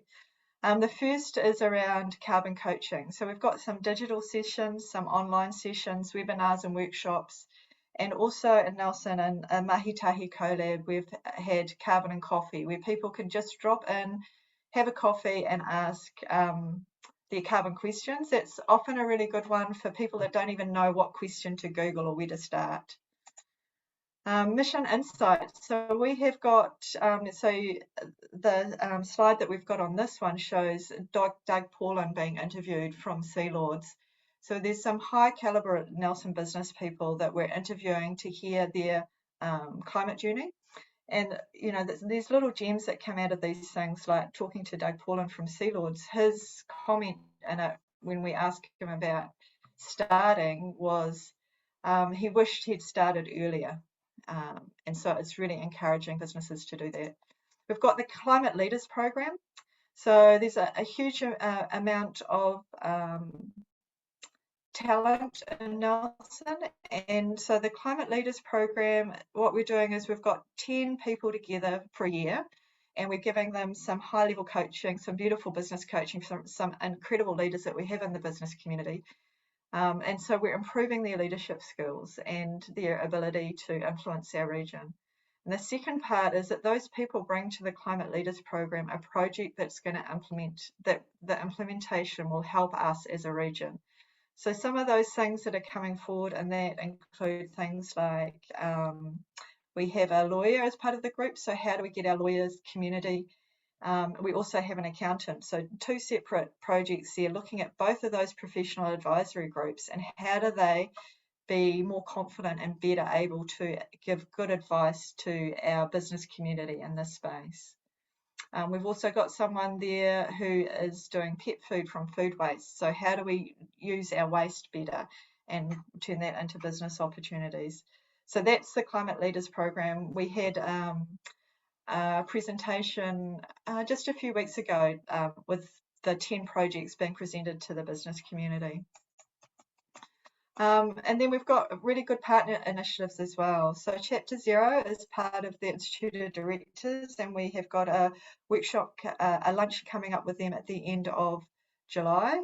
The first is around carbon coaching. So we've got some digital sessions, some online sessions, webinars and workshops, and also in Nelson and Mahitahi CoLab, we've had carbon and coffee, where people can just drop in, have a coffee and ask their carbon questions. That's often a really good one for people that don't even know what question to Google or where to start. Mission insights. So we have got, the slide that we've got on this one shows Doug Paulin being interviewed from Sea Lords. So there's some high caliber Nelson business people that we're interviewing to hear their climate journey. And, you know, there's little gems that come out of these things, like talking to Doug Paulin from Sea Lords. His comment in it when we asked him about starting was he wished he'd started earlier. And so it's really encouraging businesses to do that. We've got the Climate Leaders Program. So there's a huge amount of talent in Nelson. And so the Climate Leaders Program, what we're doing is we've got 10 people together for a year, and we're giving them some high-level coaching, some beautiful business coaching from some incredible leaders that we have in the business community. And so we're improving their leadership skills and their ability to influence our region. And the second part is that those people bring to the Climate Leaders Program a project that's going to implement, that the implementation will help us as a region. So some of those things that are coming forward, and that include things like we have a lawyer as part of the group. So how do we get our lawyers community? We also have an accountant. So two separate projects there looking at both of those professional advisory groups and how do they be more confident and better able to give good advice to our business community in this space. We've also got someone there who is doing pet food from food waste. So how do we use our waste better and turn that into business opportunities? So that's the Climate Leaders Program. We had a presentation just a few weeks ago with the 10 projects being presented to the business community. And then we've got really good partner initiatives as well. So Chapter Zero is part of the Institute of Directors, and we have got a workshop, a lunch coming up with them at the end of July,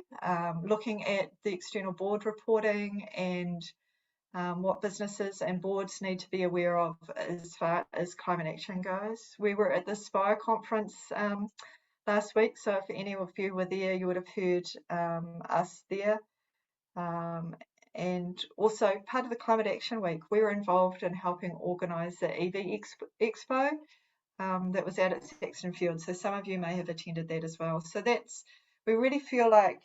looking at the external board reporting and what businesses and boards need to be aware of as far as climate action goes. We were at the Spire conference last week, so if any of you were there, you would have heard us there. And also part of the Climate Action Week, we were involved in helping organise the EV Expo that was out at Saxon Field. So some of you may have attended that as well. So that's, we really feel like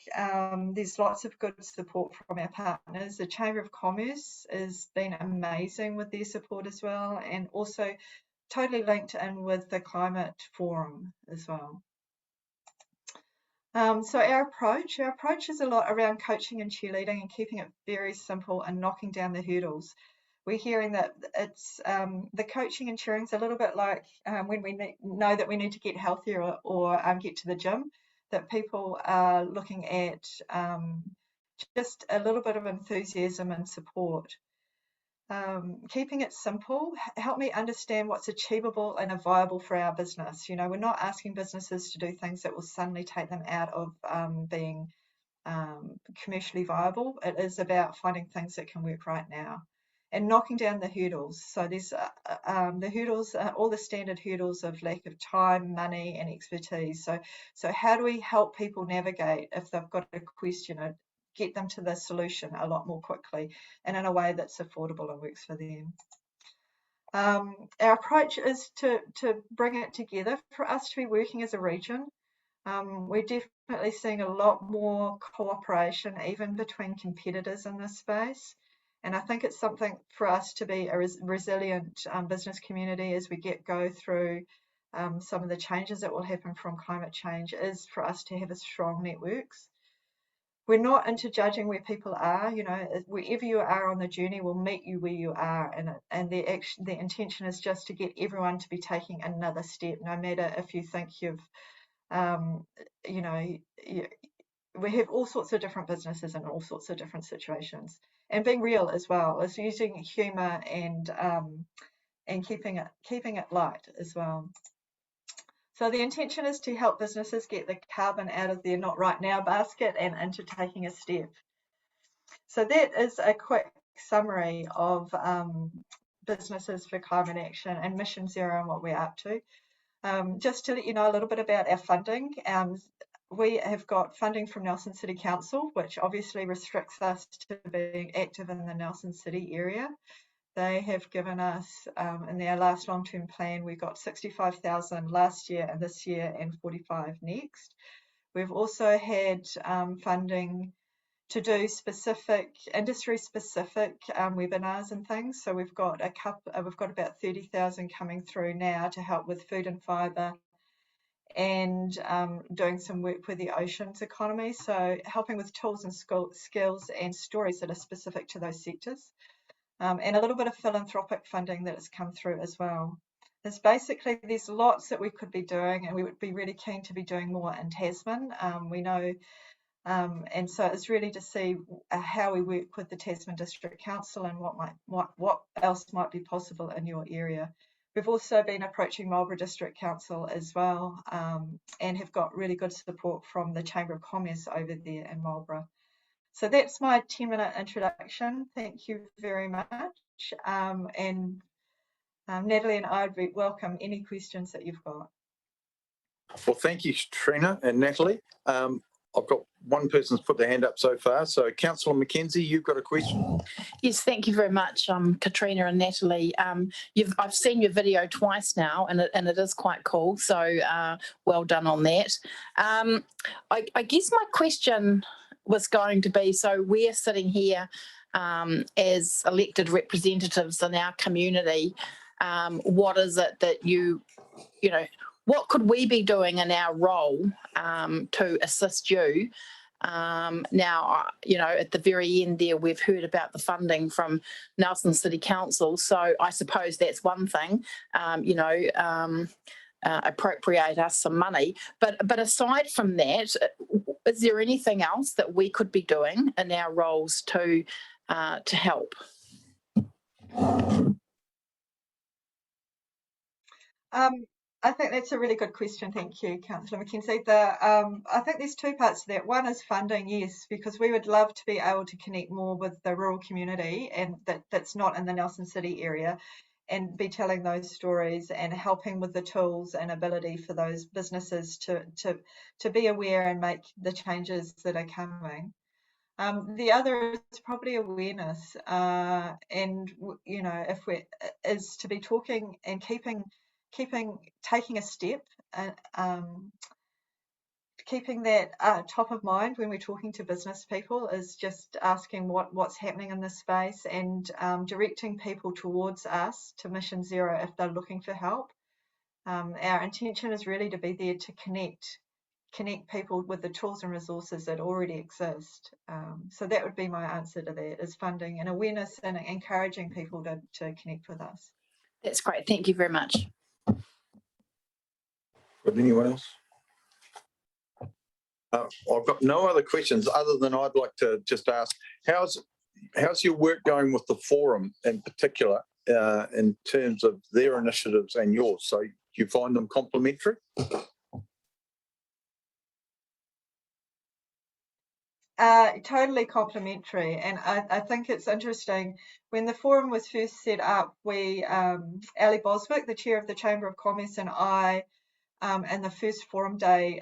there's lots of good support from our partners. The Chamber of Commerce has been amazing with their support as well, and also totally linked in with the Climate Forum as well. So our approach is a lot around coaching and cheerleading and keeping it very simple and knocking down the hurdles. We're hearing that it's the coaching and cheering is a little bit like when we know that we need to get healthier or get to the gym, that people are looking at just a little bit of enthusiasm and support. Keeping it simple, help me understand what's achievable and viable for our business. You know, we're not asking businesses to do things that will suddenly take them out of being commercially viable. It is about finding things that can work right now and knocking down the hurdles. So there's the hurdles, all the standard hurdles of lack of time, money, and expertise. So how do we help people navigate if they've got a question, get them to the solution a lot more quickly and in a way that's affordable and works for them. Our approach is to bring it together for us to be working as a region. We're definitely seeing a lot more cooperation even between competitors in this space, And I think it's something for us to be a resilient business community as we go through some of the changes that will happen from climate change, is for us to have a strong networks. We're not into judging where people are, you know, wherever you are on the journey, we'll meet you where you are. And the intention is just to get everyone to be taking another step, no matter if you think you've, you know, we have all sorts of different businesses in all sorts of different situations, and being real as well, is using humor and keeping it light as well. So the intention is to help businesses get the carbon out of their not right now basket and into taking a step. So that is a quick summary of businesses for climate action and Mission Zero and what we're up to. Just to let you know a little bit about our funding. We have got funding from Nelson City Council, which obviously restricts us to being active in the Nelson City area. They have given us, in their last long-term plan, we got 65,000 last year and this year, and 45 next. We've also had funding to do specific industry-specific webinars and things. So we've got about 30,000 coming through now to help with food and fibre, and doing some work with the oceans economy. So helping with tools and skills and stories that are specific to those sectors. And a little bit of philanthropic funding that has come through as well. There's lots that we could be doing, and we would be really keen to be doing more in Tasman. We know, and so it's really to see how we work with the Tasman District Council and what else might be possible in your area. We've also been approaching Marlborough District Council as well, and have got really good support from the Chamber of Commerce over there in Marlborough. So that's my 10-minute introduction. Thank you very much. And Natalie and I would welcome any questions that you've got. Well, thank you, Trina and Natalie. I've got one person's put their hand up so far. So Councillor McKenzie, you've got a question? Yes, thank you very much, Katrina and Natalie. I've seen your video twice now, and it is quite cool. So well done on that. I guess my question was going to be, so we're sitting here as elected representatives in our community. What is it that you know, what could we be doing in our role to assist you? Now, you know, at the very end there, we've heard about the funding from Nelson City Council. So I suppose that's one thing, you know, appropriate us some money. But aside from that, is there anything else that we could be doing in our roles to help? I think that's a really good question. Thank you, Councillor McKenzie. I think there's two parts to that. One is funding, yes, because we would love to be able to connect more with the rural community, and that's not in the Nelson City area, and be telling those stories and helping with the tools and ability for those businesses to be aware and make the changes that are coming. The other is probably awareness, and you know, is to be talking and taking a step, keeping that top of mind when we're talking to business people, is just asking what's happening in this space, and directing people towards us, to Mission Zero, if they're looking for help. Our intention is really to be there to connect people with the tools and resources that already exist. So that would be my answer to that, is funding and awareness and encouraging people to connect with us. That's great. Thank you very much. Got anyone else? I've got no other questions other than I'd like to just ask, how's your work going with the forum in particular, in terms of their initiatives and yours? So you find them complementary? Totally complementary, and I think it's interesting. When the forum was first set up, we, Ali Boswick, the chair of the Chamber of Commerce, and I, and the first forum day,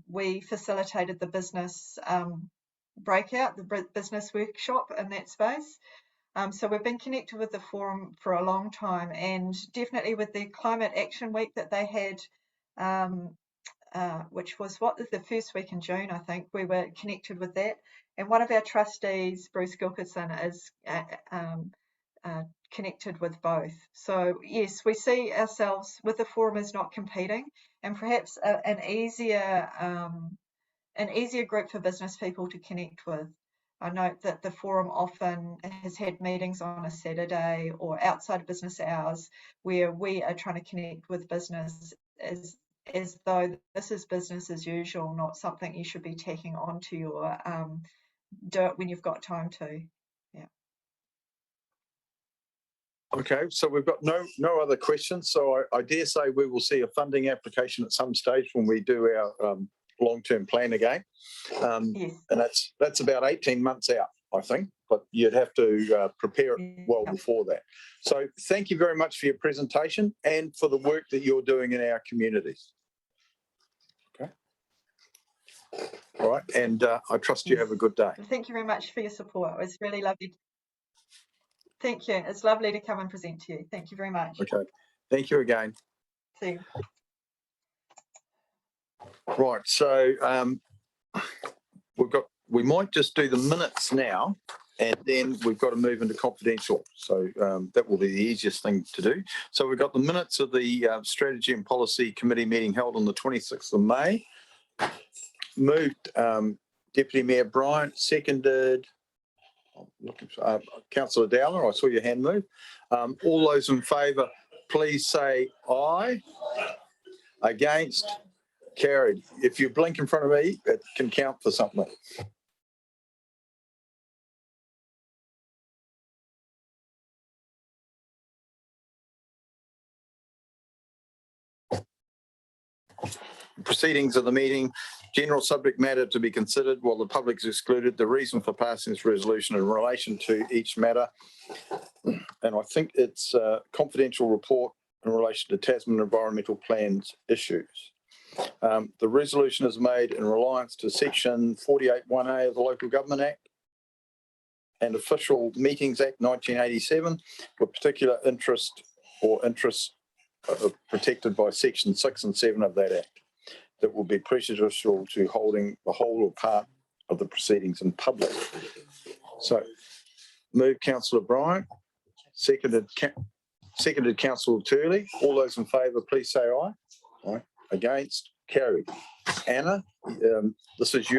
we facilitated the business breakout, the business workshop in that space. So we've been connected with the forum for a long time, and definitely with the Climate Action Week that they had, which was the first week in June, I think, we were connected with that. And one of our trustees, Bruce Gilkerson, is connected with both. So yes, we see ourselves with the forum as not competing, and perhaps an easier group for business people to connect with. I note that the forum often has had meetings on a Saturday or outside of business hours where we are trying to connect with business as though this is business as usual, not something you should be tacking onto your do it when you've got time to. Yeah. Okay, so we've got no other questions. So I dare say we will see a funding application at some stage when we do our long-term plan again. Yes. And that's about 18 months out, I think, but you'd have to prepare it well before that. So thank you very much for your presentation and for the work that you're doing in our communities. Okay. All right, and I trust you have a good day. Thank you very much for your support. It was really lovely. Thank you. It's lovely to come and present to you. Thank you very much. Okay, thank you again. See you. Right, so we might just do the minutes now, and then we've got to move into confidential. So that will be the easiest thing to do. So we've got the minutes of the Strategy and Policy Committee meeting held on the 26th of May. Moved Deputy Mayor Bryant, seconded Councillor Dowler. I saw your hand move. All those in favour, please say aye. Against? Carried. If you blink in front of me, it can count for something. Proceedings of the meeting, general subject matter to be considered while the public is excluded, the reason for passing this resolution in relation to each matter. And I think it's a confidential report in relation to Tasman environmental plans issues. The resolution is made in reliance to section 48(1)(a) of the Local Government Act and Official Meetings Act 1987, with particular interest or interests protected by section 6 and 7 of that Act that will be prejudicial to holding the whole or part of the proceedings in public. So move Councillor Bryant, seconded Councillor Turley. All those in favour, please say aye. Aye. Against? Carried. Anna, this is you.